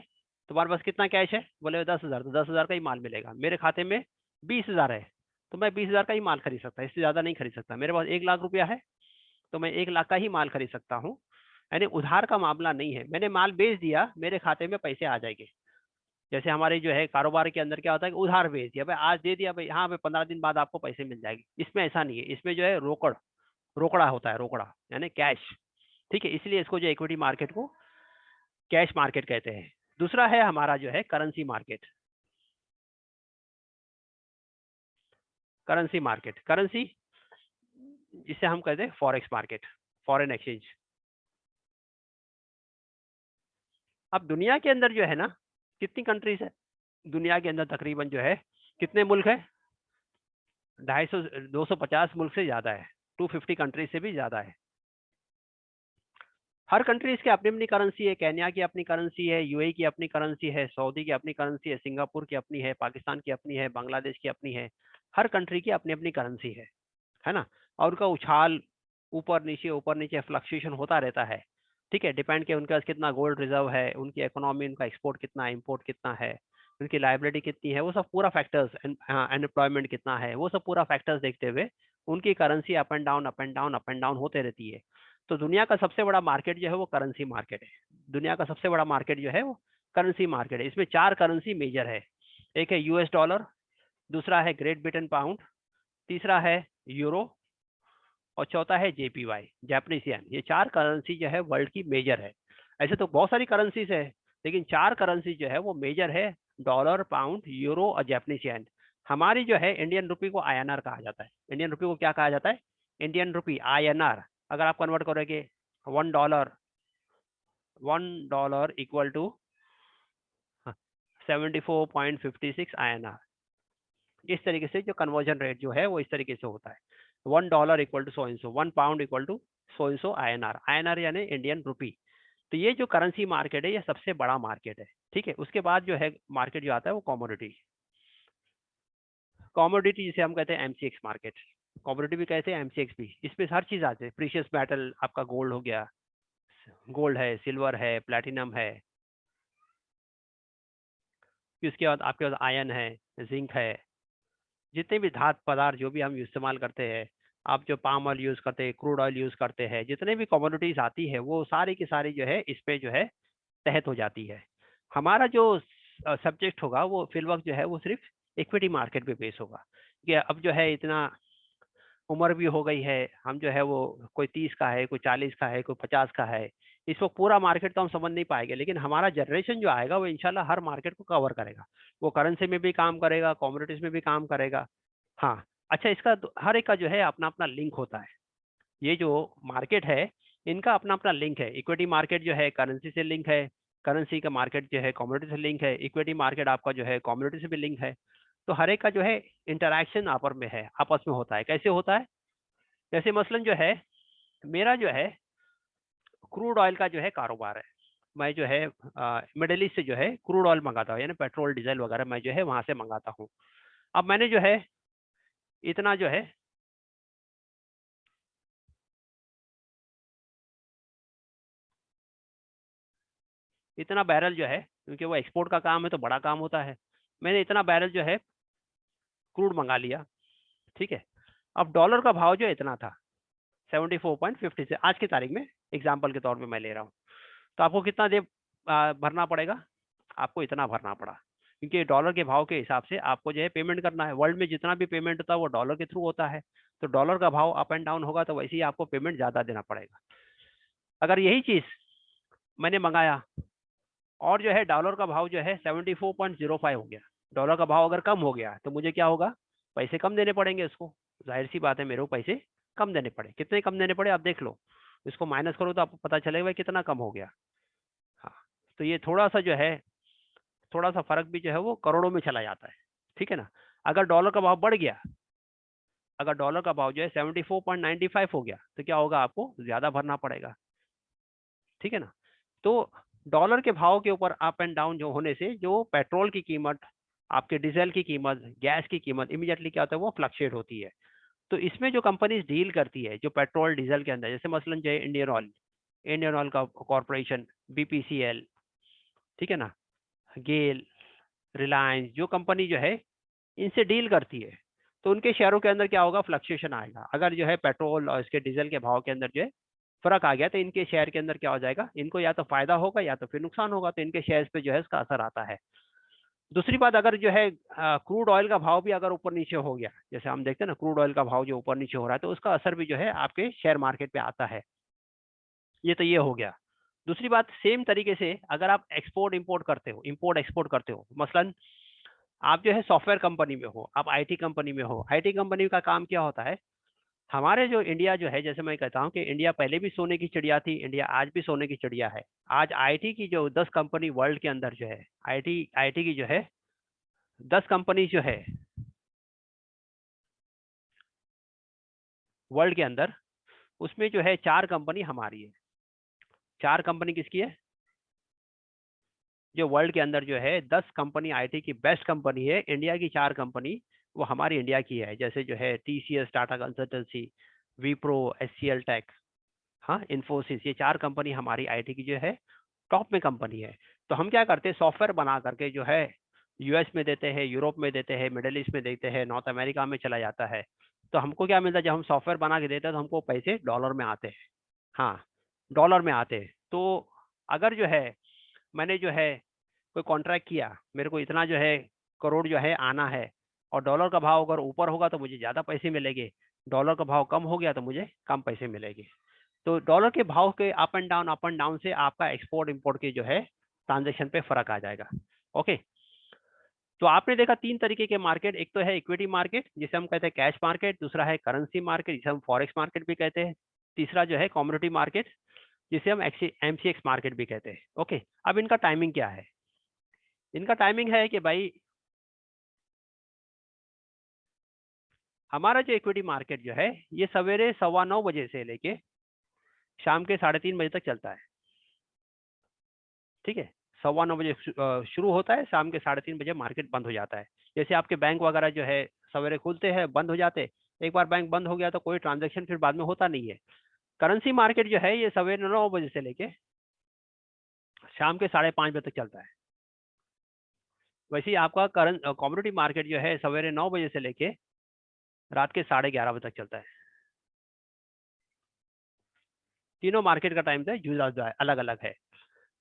तुम्हारे पास कितना कैश है, बोले 10,000, तो 10,000 का ही माल मिलेगा। मेरे खाते में 20,000 है तो मैं 20,000 का ही माल खरीद सकता, इससे ज़्यादा नहीं खरीद सकता। मेरे पास 1 लाख रुपया है तो मैं 1 लाख का ही माल खरीद सकता हूँ। यानी उधार का मामला नहीं है। मैंने माल बेच दिया, मेरे खाते में पैसे आ जाएंगे। जैसे हमारे जो है कारोबार के अंदर क्या होता है कि उधार बेच दिया, भाई आज दे दिया, भाई हाँ भाई 15 दिन बाद आपको पैसे मिल जाएंगे। इसमें ऐसा नहीं है, इसमें जो है रोकड़ा होता है, रोकड़ा यानी कैश। ठीक है, इसलिए इसको जो इक्विटी मार्केट को कैश मार्केट कहते हैं। दूसरा है हमारा जो है currency market. Currency market, currency जिसे हम कहते हैं फॉरेक्स मार्केट, फॉरेन एक्सचेंज। अब दुनिया के अंदर जो है ना, कितनी कंट्रीज है दुनिया के अंदर, तकरीबन जो है कितने मुल्क है, 250 250 मुल्क से ज्यादा है, 250 कंट्रीज से भी ज्यादा है। हर कंट्रीज की अपनी अपनी करेंसी है। केन्या की अपनी करेंसी है, यूएई की अपनी करेंसी है, सऊदी की अपनी करेंसी है, सिंगापुर की अपनी है, पाकिस्तान की अपनी है, बांग्लादेश की अपनी है। हर कंट्री की अपनी अपनी करेंसी है ना। और उनका उछाल ऊपर नीचे फ्लक्चुएशन होता रहता है। ठीक है, डिपेंड के उनके पास कितना गोल्ड रिजर्व है, उनकी इकोनॉमी, उनका एक्सपोर्ट कितना है, इम्पोर्ट कितना है, उनकी लाइबिलिटी कितनी है, वो सब पूरा फैक्टर्स, अनएम्प्लॉयमेंट कितना है, वो सब पूरा फैक्टर्स देखते हुए उनकी currency up and down up and down up and down होते रहती है। तो दुनिया का सबसे बड़ा मार्केट जो है वो करेंसी मार्केट है। दुनिया का सबसे बड़ा मार्केट जो है वो करेंसी मार्केट है। इसमें 4 करेंसी मेजर है। एक है यूएस डॉलर, दूसरा है ग्रेट ब्रिटेन पाउंड, तीसरा है यूरो, और चौथा है जेपीवाई, जापानीज येन। ये 4 करेंसी जो है वर्ल्ड की मेजर है। ऐसे तो बहुत सारी करेंसीज है, लेकिन 4 करेंसी जो है वो मेजर है, डॉलर, पाउंड, यूरो और जापानीज येन। हमारी जो है इंडियन रुपी को आईएनआर कहा जाता है। इंडियन रुपी को क्या कहा जाता है, इंडियन रुपी, आईएनआर। अगर आप कन्वर्ट करोगे, 1 dollar, 1 dollar equal to 74.56 INR. इस तरीके से जो कन्वर्जन रेट जो है वो इस तरीके से होता है। 1 dollar equal to so and so, 1 pound equal to so and so INR. INR यानी इंडियन रुपी। तो ये जो करेंसी मार्केट है ये सबसे बड़ा मार्केट है। ठीक है, उसके बाद जो है मार्केट जो आता है वो कॉमोडिटी। कॉमोडिटी जिसे हम कहते हैं एमसीएक्स मार्केट, कॉमोडिटी भी कहते हैं, एमसीएक्स भी। इसमें हर चीज आती है, प्रीशियस मेटल, आपका गोल्ड हो गया, गोल्ड है, सिल्वर है, प्लेटिनम है। फिर उसके बाद आपके पास आयन है, जिंक है, जितने भी धातु पदार्थ जो भी हम इस्तेमाल करते हैं, आप जो पाम ऑयल यूज करते हैं, क्रूड ऑयल यूज करते हैं, जितने भी कमोडिटीज आती है वो सारी की सारी जो है इस पे जो है तहत हो जाती है। हमारा जो सब्जेक्ट होगा वो फिलवक्त जो है वो सिर्फ इक्विटी मार्केट पे बेस होगा। कि अब जो है इतना उम्र भी हो गई है, हम जो है वो कोई 30 का है, कोई 40 का है, कोई 50 का है। इस वक्त पूरा मार्केट तो हम समझ नहीं पाएंगे, लेकिन हमारा जनरेशन जो आएगा वो इंशाल्लाह हर मार्केट को कवर करेगा। वो करेंसी में भी काम करेगा, कमोडिटीज में भी काम करेगा। हाँ, अच्छा, इसका हर एक का जो है अपना अपना लिंक होता है। ये जो मार्केट है इनका अपना अपना लिंक है। इक्विटी मार्केट जो है करेंसी से लिंक है, करेंसी का मार्केट जो है कमोडिटी से लिंक है, इक्विटी मार्केट आपका जो है कमोडिटी से भी लिंक है। तो हर एक का जो है इंटरैक्शन आपस में है, आपस में होता है। कैसे होता है? जैसे मसलन जो है मेरा जो है क्रूड ऑयल का जो है कारोबार है। मैं जो है मिडिल ईस्ट से जो है क्रूड ऑयल मंगाता हूँ, यानी पेट्रोल डीजल वगैरह मैं जो है वहां से मंगाता हूँ। अब मैंने जो है इतना जो है इतना बैरल जो है, क्योंकि वो एक्सपोर्ट का काम है तो बड़ा काम होता है, मैंने इतना बैरल जो है क्रूड मंगा लिया। ठीक है। अब डॉलर का भाव जो है इतना था 74.50 से, आज की तारीख में एग्जाम्पल के तौर पे मैं ले रहा हूँ। तो आपको कितना दे भरना पड़ेगा? आपको इतना भरना पड़ा, क्योंकि डॉलर के भाव के हिसाब से आपको जो है पेमेंट करना है। वर्ल्ड में जितना भी पेमेंट होता है वो डॉलर के थ्रू होता है, तो डॉलर का भाव अप एंड डाउन होगा तो वैसे ही आपको पेमेंट ज़्यादा देना पड़ेगा। अगर यही चीज़ मैंने मंगाया और जो है डॉलर का भाव जो है 74.05 हो गया, डॉलर का भाव अगर कम हो गया तो मुझे क्या होगा? पैसे कम देने पड़ेंगे उसको। जाहिर सी बात है मेरे को पैसे कम देने पड़े। कितने कम देने पड़े आप देख लो, इसको माइनस करो तो आपको पता चलेगा भाई कितना कम हो गया। हाँ, तो ये थोड़ा सा जो है थोड़ा सा फर्क भी जो है वो करोड़ों में चला जाता है। ठीक है ना? अगर डॉलर का भाव बढ़ गया, अगर डॉलर का भाव जो है 74.95 हो गया तो क्या होगा? आपको ज्यादा भरना पड़ेगा। ठीक है ना? तो डॉलर के भाव के ऊपर अप एंड डाउन जो होने से जो पेट्रोल की कीमत, आपके डीजल की कीमत, गैस की कीमत इमीडिएटली क्या होता है? वो फ्लक्चुएट होती है। तो इसमें जो कंपनीज डील करती है जो पेट्रोल डीजल के अंदर, जैसे मसलन जो है इंडियन ऑयल का कॉर्पोरेशन, बीपीसीएल, ठीक है ना, गेल, रिलायंस, जो कंपनी जो है इनसे डील करती है, तो उनके शेयरों के अंदर क्या होगा? फ्लक्चुएशन आएगा। अगर जो है पेट्रोल और इसके डीजल के भाव के अंदर जो है फर्क आ गया तो इनके शेयर के अंदर क्या हो जाएगा? इनको या तो फायदा होगा या तो फिर नुकसान होगा, तो इनके शेयर्स पे जो है इसका असर आता है। दूसरी बात, अगर जो है क्रूड ऑयल का भाव भी अगर ऊपर नीचे हो गया, जैसे हम देखते हैं ना क्रूड ऑयल का भाव जो ऊपर नीचे हो रहा है, तो उसका असर भी जो है आपके शेयर मार्केट पे आता है। ये तो ये हो गया। दूसरी बात, सेम तरीके से अगर आप एक्सपोर्ट इंपोर्ट करते हो, इंपोर्ट एक्सपोर्ट करते हो, मसलन आप जो है सॉफ्टवेयर कंपनी में हो, आप आईटी कंपनी में हो, आईटी कंपनी का काम क्या होता है? हमारे जो इंडिया जो है, जैसे मैं कहता हूँ कि इंडिया पहले भी सोने की चिड़िया थी, इंडिया आज भी सोने की चिड़िया है। आज आईटी की जो 10 कंपनी वर्ल्ड के अंदर जो है, आईटी आईटी की जो है 10 कंपनी जो है वर्ल्ड के अंदर, उसमें जो है 4 कंपनी हमारी है। 4 कंपनी किसकी है? जो वर्ल्ड के अंदर जो है 10 कंपनी आईटी की बेस्ट कंपनी है, इंडिया की 4 कंपनी वो हमारी इंडिया की है। जैसे जो है TCS, Tata consultancy, Wipro, HCL tech, हाँ, इन्फोसिस, ये 4 कंपनी हमारी आईटी की जो है टॉप में कंपनी है। तो हम क्या करते हैं? सॉफ्टवेयर बना करके जो है यूएस में देते हैं, यूरोप में देते हैं, मिडिल ईस्ट में देते हैं, नॉर्थ अमेरिका में चला जाता है। तो हमको क्या मिलता है? जब हम सॉफ्टवेयर बना के देते हैं तो हमको पैसे डॉलर में आते हैं। हाँ, डॉलर में आते हैं। तो अगर जो है मैंने जो है कोई कॉन्ट्रैक्ट किया, मेरे को इतना जो है करोड़ जो है आना है, और डॉलर का भाव अगर ऊपर होगा तो मुझे ज़्यादा पैसे मिलेंगे, डॉलर का भाव कम हो गया तो मुझे कम पैसे मिलेंगे। तो डॉलर के भाव के अप एंड डाउन से आपका एक्सपोर्ट इंपोर्ट की जो है ट्रांजेक्शन पे फर्क आ जाएगा। ओके। तो आपने देखा 3 तरीके के मार्केट, एक तो है इक्विटी मार्केट जिसे हम कहते हैं कैश मार्केट, दूसरा है करेंसी मार्केट जिसे हम फॉरेक्स मार्केट भी कहते हैं, तीसरा जो है कमोडिटी मार्केट जिसे हम एमसीएक्स मार्केट भी कहते हैं। ओके। अब इनका टाइमिंग क्या है? इनका टाइमिंग है कि भाई हमारा जो इक्विटी मार्केट जो है ये सवेरे 9:15 बजे से लेके शाम के 3:30 बजे तक चलता है। ठीक है। 9:15 बजे शुरू होता है, शाम के 3:30 बजे मार्केट बंद हो जाता है। जैसे आपके बैंक वगैरह जो है सवेरे खुलते हैं, बंद हो जाते, एक बार बैंक बंद हो गया तो कोई ट्रांजेक्शन फिर बाद में होता नहीं है। करेंसी मार्केट जो है ये सवेरे 9 बजे से लेके शाम के 5:30 बजे तक चलता है। वैसे ही आपका करंट कमोडिटी मार्केट जो है सवेरे 9 बजे से लेके रात के 11:30 बजे तक चलता है। तीनों मार्केट का टाइम जो है अलग अलग है।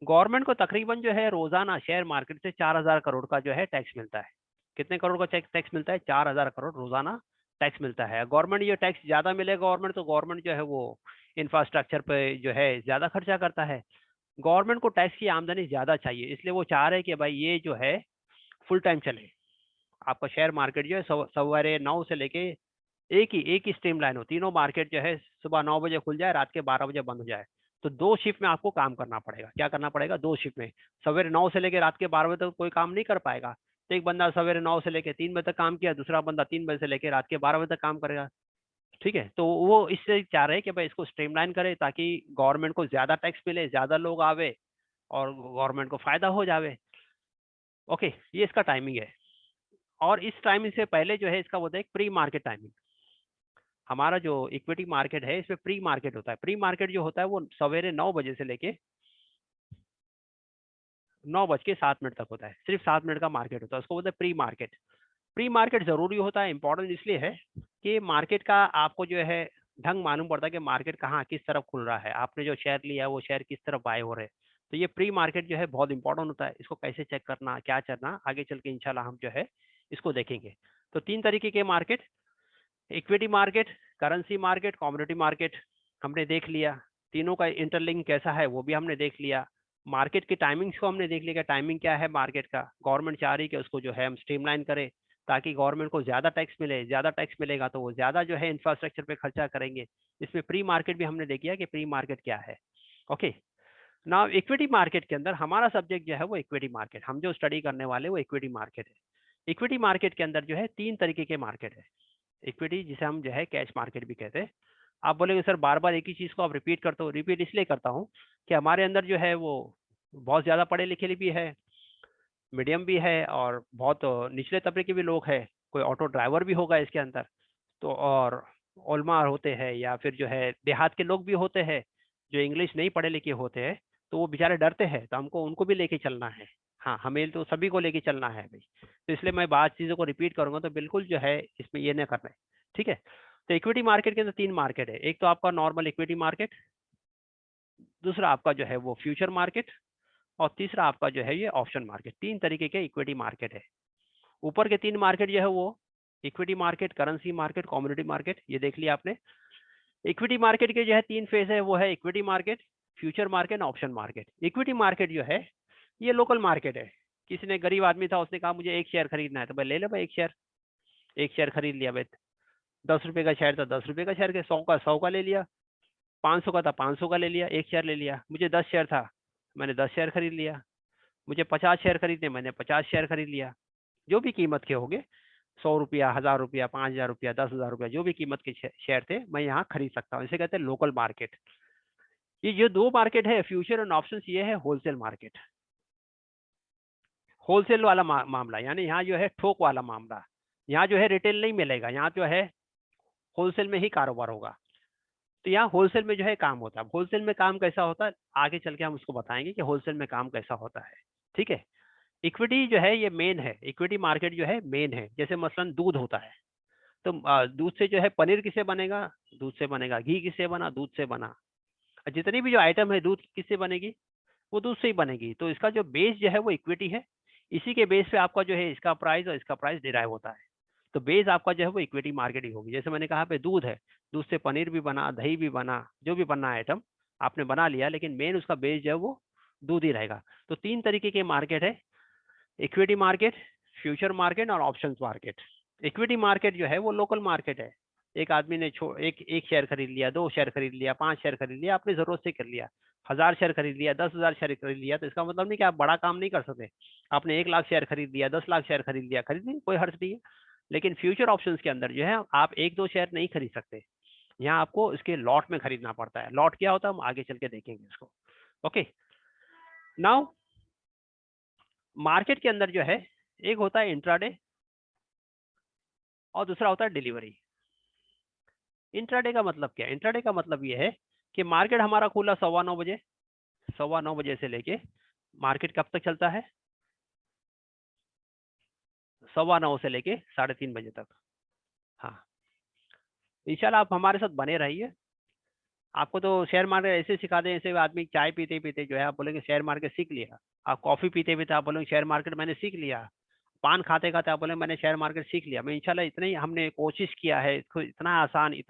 गवर्नमेंट को तकरीबन जो है रोजाना शेयर मार्केट से 4,000 करोड़ का जो है टैक्स मिलता है। कितने करोड़ का टैक्स मिलता है? 4,000 करोड़ रोजाना टैक्स मिलता है। गवर्नमेंट ये टैक्स ज्यादा मिलेगा गवर्नमेंट, तो गवर्नमेंट जो है वो इंफ्रास्ट्रक्चर पे जो है ज्यादा खर्चा करता है। गवर्नमेंट को टैक्स की आमदनी ज्यादा चाहिए, इसलिए वो चाह रहे हैं कि भाई ये जो है फुल टाइम चले। आपका शेयर मार्केट जो है सवेरे 9 से लेके एक ही स्ट्रीम लाइन हो, तीनों मार्केट जो है सुबह 9 बजे खुल जाए, रात के 12 बजे बंद हो जाए, तो 2 शिफ्ट में आपको काम करना पड़ेगा। क्या करना पड़ेगा? 2 शिफ्ट में। सवेरे 9 से लेकर रात के 12 बजे तक कोई काम नहीं कर पाएगा, तो एक बंदा सवेरे 9 से लेकर 3 बजे तक काम किया, दूसरा बंदा 3 बजे से लेकर रात के 12 बजे तक काम करेगा। ठीक है, तो वो इससे चाह रहे हैं कि भाई इसको स्ट्रीमलाइन करें ताकि गवर्नमेंट को ज्यादा टैक्स मिले, ज्यादा लोग आवे और गवर्नमेंट को फायदा हो जावे। ओके, ये इसका टाइमिंग है। और इस टाइमिंग से पहले जो है इसका बोलते हैं प्री मार्केट टाइमिंग। हमारा जो इक्विटी मार्केट है इसमें प्री मार्केट होता है। प्री मार्केट जो होता है वो सवेरे 9 बजे से लेके 9:07 तक होता है, सिर्फ 7 मिनट का मार्केट होता है, उसको बोलते हैं प्री मार्केट। प्री मार्केट जरूरी होता है, इंपॉर्टेंट इसलिए है कि मार्केट का आपको जो है ढंग मालूम पड़ता है कि मार्केट कहाँ किस तरफ खुल रहा है, आपने जो शेयर लिया है वो शेयर किस तरफ बाय हो रहे हैं। तो ये प्री मार्केट जो है बहुत इंपॉर्टेंट होता है, इसको कैसे चेक करना, क्या करना, आगे चल के इंशाल्लाह हम जो है इसको देखेंगे। तो 3 तरीके के market, equity market, currency market, commodity market हमने देख लिया। तीनों का इंटरलिंक कैसा है वो भी हमने देख लिया। मार्केट की टाइमिंग्स को हमने देख लिया, टाइमिंग क्या है मार्केट का। गवर्नमेंट चाह रही है कि उसको जो है हम स्ट्रीमलाइन करें ताकि गवर्नमेंट को ज्यादा टैक्स मिले, ज्यादा टैक्स मिलेगा तो वो ज्यादा जो है इंफ्रास्ट्रक्चर पे खर्चा करेंगे। इसमें प्री मार्केट भी हमने देख लिया कि प्री मार्केट क्या है। ओके, नाउ इक्विटी मार्केट के अंदर हमारा सब्जेक्ट जो है वो इक्विटी मार्केट, हम जो स्टडी करने वाले वो इक्विटी मार्केट है। इक्विटी मार्केट के अंदर जो है 3 तरीके के मार्केट है। इक्विटी जिसे हम जो है कैश मार्केट भी कहते हैं। आप बोलेंगे सर बार बार एक ही चीज को आप रिपीट करते हो। रिपीट इसलिए करता हूँ कि हमारे अंदर जो है वो बहुत ज्यादा पढ़े लिखे भी है, मीडियम भी है और बहुत निचले तबके के भी लोग हैं। कोई ऑटो ड्राइवर भी होगा इसके अंदर, तो और ओलमार होते हैं या फिर जो है देहात के लोग भी होते हैं जो इंग्लिश नहीं पढ़े लिखे होते हैं, तो वो बेचारे डरते हैं, तो हमको उनको भी लेके चलना है। हाँ, हमें तो सभी को लेके चलना है भाई, तो इसलिए मैं बात चीज़ों को रिपीट करूंगा, तो बिल्कुल जो है इसमें ये नहीं करना है। ठीक है, तो इक्विटी मार्केट के अंदर 3 मार्केट है। एक तो आपका नॉर्मल इक्विटी मार्केट, दूसरा आपका जो है वो फ्यूचर मार्केट, और तीसरा आपका जो है ये ऑप्शन मार्केट। 3 तरीके के इक्विटी मार्केट है। ऊपर के 3 मार्केट जो है वो equity market, currency market, commodity market, ये देख लिया आपने। इक्विटी मार्केट के जो है 3 फेज है, वो है equity market, future market, option market. Equity market जो है ये लोकल मार्केट है। किसी ने गरीब आदमी था, उसने कहा मुझे एक शेयर खरीदना है, तो भाई ले ले भाई एक शेयर। एक शेयर खरीद लिया भाई। 10 रुपए का शेयर था, 10 रुपए का शेयर के 100 का ले लिया। 500 का था, 500 का ले लिया, एक शेयर ले लिया। मुझे 10 शेयर था, मैंने 10 शेयर खरीद लिया। मुझे 50 शेयर खरीदने, मैंने 50 शेयर खरीद लिया। जो भी कीमत के होंगे, 100 रुपया, 1000 रुपया, 5000 रुपया, 10,000 रुपया, जो भी कीमत के शेयर थे मैं यहाँ खरीद सकता हूँ। इसे कहते हैं लोकल मार्केट। ये जो 2 मार्केट है फ्यूचर एंड ऑप्शंस, ये है होलसेल मार्केट। होलसेल वाला मामला, यानी यहाँ जो है थोक वाला मामला। यहाँ जो है रिटेल नहीं मिलेगा, यहाँ जो है होलसेल में ही कारोबार होगा। तो यहाँ होलसेल में जो है काम होता है। होलसेल में काम कैसा होता है आगे चल के हम उसको बताएंगे कि होलसेल में काम कैसा होता है। ठीक है, इक्विटी जो है ये मेन है, इक्विटी मार्केट जो है मेन है। जैसे मसलन दूध होता है, तो दूध से जो है पनीर किससे बनेगा? दूध से बनेगा। घी किससे बना? दूध से बना। जितनी भी जो आइटम है दूध किससे बनेगी? वो दूध से ही बनेगी। तो इसका जो बेस जो है वो इक्विटी है। इसी के बेस पे आपका जो है इसका प्राइस और इसका प्राइस डिराइव होता है। तो बेस आपका जो है वो इक्विटी मार्केट ही होगी। जैसे मैंने कहा पे दूध है, दूध से पनीर भी बना, दही भी बना, जो भी बनना है आइटम आपने बना लिया, लेकिन मेन उसका बेस जो है वो दूध ही रहेगा। तो 3 तरीके के मार्केट है, इक्विटी मार्केट, फ्यूचर मार्केट और ऑप्शंस मार्केट। इक्विटी मार्केट जो है वो लोकल मार्केट है। एक आदमी ने एक शेयर खरीद लिया, 2 शेयर खरीद लिया, 5 शेयर खरीद लिया, अपनी जरूरत से कर लिया। 1000 शेयर खरीद लिया, 10,000 शेयर खरीद लिया, तो इसका मतलब नहीं कि आप बड़ा काम नहीं कर सकते। आपने 1 लाख शेयर खरीद लिया, 10 लाख शेयर खरीद लिया, खरीदने कोई हर्ज नहीं है। लेकिन फ्यूचर ऑप्शंस के अंदर जो है आप 1-2 शेयर नहीं खरीद सकते। यहाँ आपको इसके लॉट में खरीदना पड़ता है। लॉट क्या होता है हम आगे चल के देखेंगे इसको। ओके, नाउ मार्केट के अंदर जो है एक होता है इंट्राडे और दूसरा होता है डिलीवरी। इंट्राडे का मतलब क्या है? इंट्राडे का मतलब ये है कि मार्केट हमारा खुला 9:15 बजे, 9:15 से लेके मार्केट कब तक चलता है? 9:15 से लेके 3:30 बजे तक। हाँ, इंशाल्लाह आप हमारे साथ बने रहिए। आपको तो शेयर मार्केट ऐसे सिखा दें, ऐसे आदमी चाय पीते पीते जो है आप बोलेंगे शेयर मार्केट सीख लिया। आप कॉफी पीते पीते आप बोलेंगे शेयर मार्केट मैंने सीख लिया। पान खाते खाते आप बोलेंगे मैंने शेयर मार्केट सीख लिया। मैं इंशाल्लाह इतनी हमने कोशिश किया है इसको इतना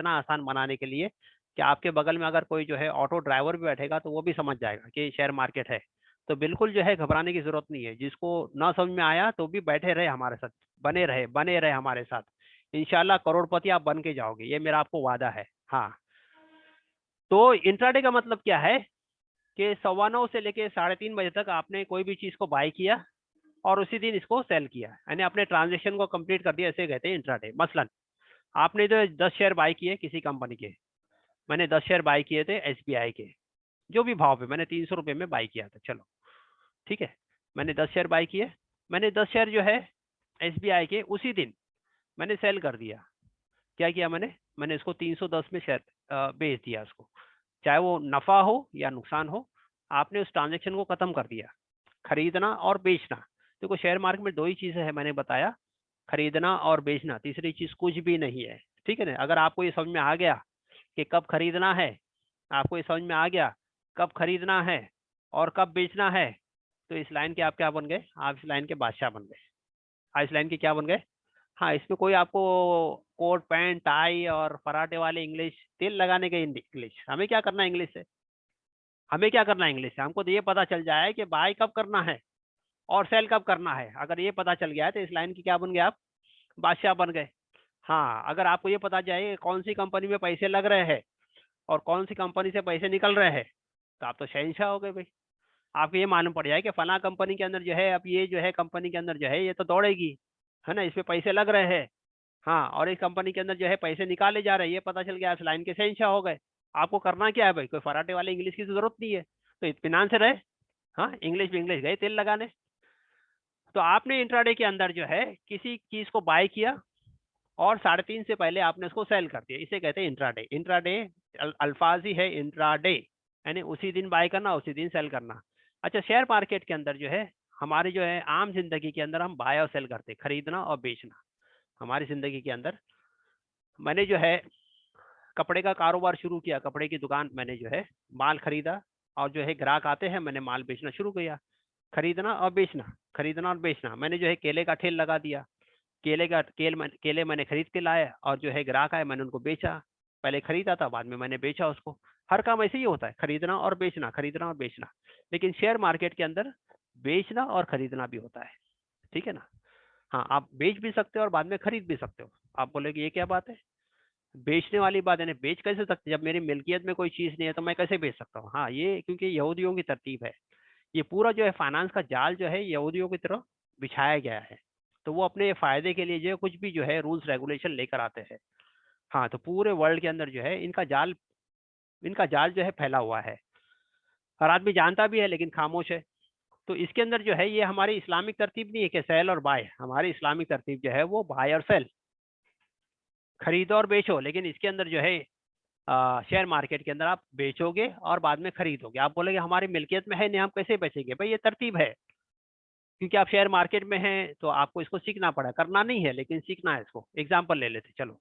आसान बनाने के लिए कि आपके बगल में अगर कोई जो है ऑटो ड्राइवर भी बैठेगा तो वो भी समझ जाएगा कि शेयर मार्केट है। तो बिल्कुल जो है घबराने की जरूरत नहीं है। जिसको ना समझ में आया तो भी बैठे रहे हमारे साथ, बने रहे हमारे साथ। इंशाल्लाह करोड़पति आप बन के जाओगे, ये मेरा आपको वादा है। हाँ, तो इंट्राडे का मतलब क्या है कि 9:15 से लेके 3:30 बजे तक आपने कोई भी चीज को बाय किया और उसी दिन इसको सेल किया, यानी अपने ट्रांजेक्शन को कंप्लीट कर दिया, ऐसे कहते हैं इंट्राडे। मसलन आपने तो 10 शेयर बाय किए किसी कंपनी के, मैंने 10 शेयर बाय किए थे एसबीआई के, जो भी भाव पे, मैंने 300 रुपये में बाय किया था, चलो ठीक है, मैंने 10 शेयर बाय किए, मैंने 10 शेयर जो है एसबीआई के उसी दिन मैंने सेल कर दिया। क्या किया मैंने इसको 310 में शेयर बेच दिया उसको, चाहे वो नफा हो या नुकसान हो, आपने उस ट्रांजेक्शन को खत्म कर दिया। खरीदना और बेचना, देखो शेयर मार्केट में दो ही चीजें है, मैंने बताया, खरीदना और बेचना, तीसरी चीज कुछ भी नहीं है, ठीक है ना। अगर आपको ये समझ में आ गया कि कब खरीदना है, आपको ये समझ में आ गया कब खरीदना है और कब बेचना है, तो इस लाइन के आप क्या बन गए, आप इस लाइन के बादशाह बन गए। हाँ, इस लाइन के क्या बन गए। हाँ, इसमें कोई आपको कोट पैंट टाई और फराटे वाले इंग्लिश, तेल लगाने के इंग्लिश, हमें क्या करना है इंग्लिश से, हमें क्या करना है इंग्लिश से, हमको तो ये पता चल जाए कि बाय कब करना है और सेल कब करना है। अगर ये पता चल गया है तो इस लाइन की क्या बन गए आप, बादशाह बन गए। हाँ, अगर आपको ये पता जाए कि कौन सी कंपनी में पैसे लग रहे हैं और कौन सी कंपनी से पैसे निकल रहे हैं, तो आप तो शहंशाह हो गए भाई। आपको ये मालूम पड़ जाए कि फला कंपनी के अंदर जो है, अब ये जो है कंपनी के अंदर जो है ये तो दौड़ेगी, है ना, इसमें पैसे लग रहे हैं। हाँ, और इस कंपनी के अंदर जो है पैसे निकाले जा रहे हैं, ये पता चल गया, इस लाइन के शहंशाह हो गए। आपको करना क्या है भाई, कोई फराटे वाले इंग्लिश की जरूरत नहीं है, तो इत्मीनान से रहे। हाँ, इंग्लिश भी इंग्लिश गए तेल लगाने। तो आपने इंट्राडे के अंदर जो है किसी चीज को बाय किया और 3:30 से पहले आपने उसको सेल कर दिया, इसे कहते हैं इंट्राडे। इंट्राडे अल्फाज ही है इंट्राडे, यानी उसी दिन बाय करना उसी दिन सेल करना। अच्छा, शेयर मार्केट के अंदर जो है, हमारी जो है आम जिंदगी के अंदर हम बाय और सेल करते हैं, खरीदना और बेचना। हमारी जिंदगी के अंदर मैंने जो है कपड़े का कारोबार शुरू किया, कपड़े की दुकान, मैंने जो है माल खरीदा और जो है ग्राहक आते हैं, मैंने माल बेचना शुरू किया। खरीदना और बेचना, खरीदना और बेचना। मैंने जो है केले का ठेल लगा दिया, केले मैंने खरीद के लाया और जो है ग्राहक आए, मैंने उनको बेचा। पहले खरीदा था, बाद में मैंने बेचा उसको। हर काम ऐसे ही होता है, खरीदना और बेचना, खरीदना और बेचना। लेकिन शेयर मार्केट के अंदर बेचना और खरीदना भी होता है, ठीक है ना। हाँ, आप बेच भी सकते हो और बाद में खरीद भी सकते हो। आप बोलेगे ये क्या बात है, बेचने वाली बात है, बेच कैसे सकते, जब मेरी मिल्कियत में कोई चीज नहीं है तो मैं कैसे बेच सकता हूँ। हाँ, ये क्योंकि यहूदियों की तरतीब है, ये पूरा जो है फाइनेंस का जाल जो है यहूदियों की तरफ बिछाया गया है। तो वो अपने फायदे के लिए जो है कुछ भी जो है रूल्स रेगुलेशन लेकर आते हैं। हाँ, तो पूरे वर्ल्ड के अंदर जो है इनका जाल जो है फैला हुआ है, हर आदमी जानता भी है लेकिन खामोश है। तो इसके अंदर जो है ये हमारी इस्लामिक तरतीब नहीं है कि सेल और बाय, हमारी इस्लामिक तरतीब जो है वो बाय और सेल, खरीदो और बेचो। लेकिन इसके अंदर जो है शेयर मार्केट के अंदर आप बेचोगे और बाद में खरीदोगे। आप बोलोगे हमारी मिल्कियत में है नहीं, हम कैसे बेचेंगे, भाई ये तरतीब है, क्योंकि आप शेयर मार्केट में हैं तो आपको इसको सीखना पड़ा, करना नहीं है लेकिन सीखना है इसको। एग्जाम्पल ले लेते चलो,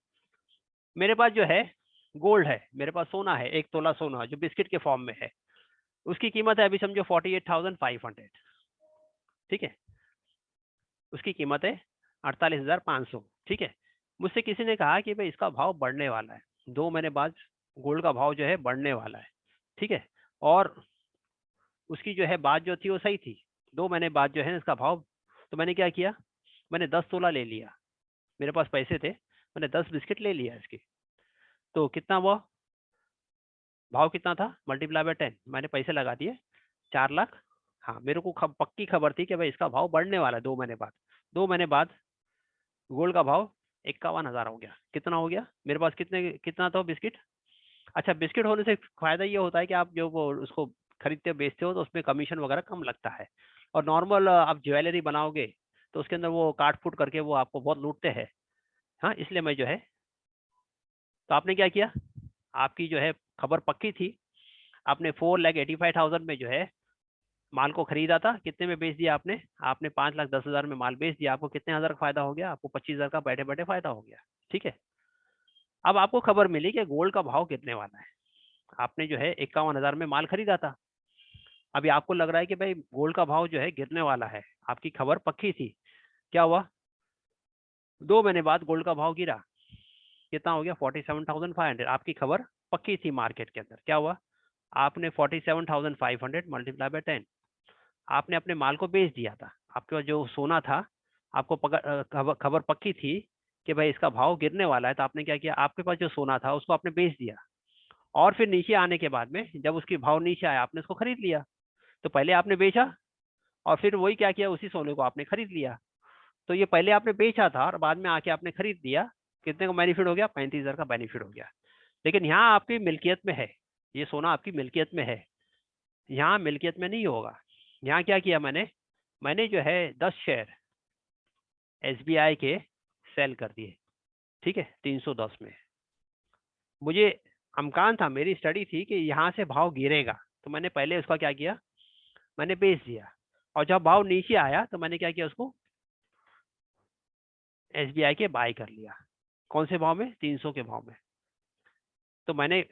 मेरे पास जो है गोल्ड है, मेरे पास सोना है, 1 तोला सोना जो बिस्किट के फॉर्म में है, उसकी कीमत है अभी समझो 48,500, ठीक है, उसकी कीमत है 48,500, ठीक है। मुझसे किसी ने कहा कि भाई इसका भाव बढ़ने वाला है, 2 महीने बाद गोल्ड का भाव जो है बढ़ने वाला है, ठीक है। और उसकी जो है बात जो थी वो सही थी, 2 महीने बाद जो है इसका भाव, तो मैंने क्या किया, मैंने 10 तोला ले लिया, मेरे पास पैसे थे, मैंने 10 बिस्किट ले लिया इसकी। तो कितना हुआ, भाव कितना था, मल्टीप्लाई बाय 10, मैंने पैसे लगा दिए 4 लाख। हाँ, मेरे को पक्की खबर थी कि भाई इसका भाव बढ़ने वाला है 2 महीने बाद। 2 महीने बाद गोल्ड का भाव 51,000 हो गया। कितना हो गया, मेरे पास कितना था बिस्किट। अच्छा, बिस्किट होने से फायदा ये होता है कि आप जो वो उसको खरीदते हो बेचते हो तो उसमें कमीशन वगैरह कम लगता है। और नॉर्मल आप ज्वेलरी बनाओगे तो उसके अंदर वो काट फूट करके वो आपको बहुत लूटते हैं। हाँ, इसलिए मैं जो है, तो आपने क्या किया, आपकी जो है खबर पक्की थी, आपने 4,85,000 में जो है माल को खरीदा था, कितने में बेच दिया आपने, आपने 5,10,000 में माल बेच दिया। आपको कितने हजार का फायदा हो गया, आपको 25,000 का बैठे बैठे फायदा हो गया, ठीक है। अब आपको खबर मिली कि गोल्ड का भाव गिरने वाला है, आपने जो है 51,000 में माल खरीदा था, अभी आपको लग रहा है कि भाई गोल्ड का भाव जो है गिरने वाला है, आपकी खबर पक्की थी। क्या हुआ, 2 महीने बाद गोल्ड का भाव गिरा, कितना हो गया 47,500। आपकी खबर पक्की थी मार्केट के अंदर, क्या हुआ, आपने 47,500 मल्टीप्लाई बाय 10, आपने अपने माल को बेच दिया था। आपके पास जो सोना था, आपको खबर पक्की थी कि भाई इसका भाव गिरने वाला है, तो आपने क्या किया, आपके पास जो सोना था उसको आपने बेच दिया, और फिर नीचे आने के बाद में जब उसकी भाव नीचे आया आपने उसको खरीद लिया। तो पहले आपने बेचा और फिर वही क्या किया, उसी सोने को आपने खरीद लिया। तो ये पहले आपने बेचा था और बाद में आके आपने खरीद लिया, कितने का बेनिफिट हो गया, 35,000 का बेनिफिट हो गया। लेकिन यहाँ आपकी मिल्कियत में है, ये सोना आपकी मिल्कियत में है, यहाँ मिल्कियत में नहीं होगा। यहाँ क्या किया मैंने, मैंने जो है 10 शेयर SBI के सेल कर दिए, ठीक है, 310 में। मुझे अमकान था, मेरी स्टडी थी कि यहाँ से भाव गिरेगा, तो मैंने पहले उसका क्या किया, मैंने बेच दिया। और जब भाव नीचे आया तो मैंने क्या किया, उसको SBI के बाय कर लिया। कौन से भाव में, 300 के भाव में। तो मैंने,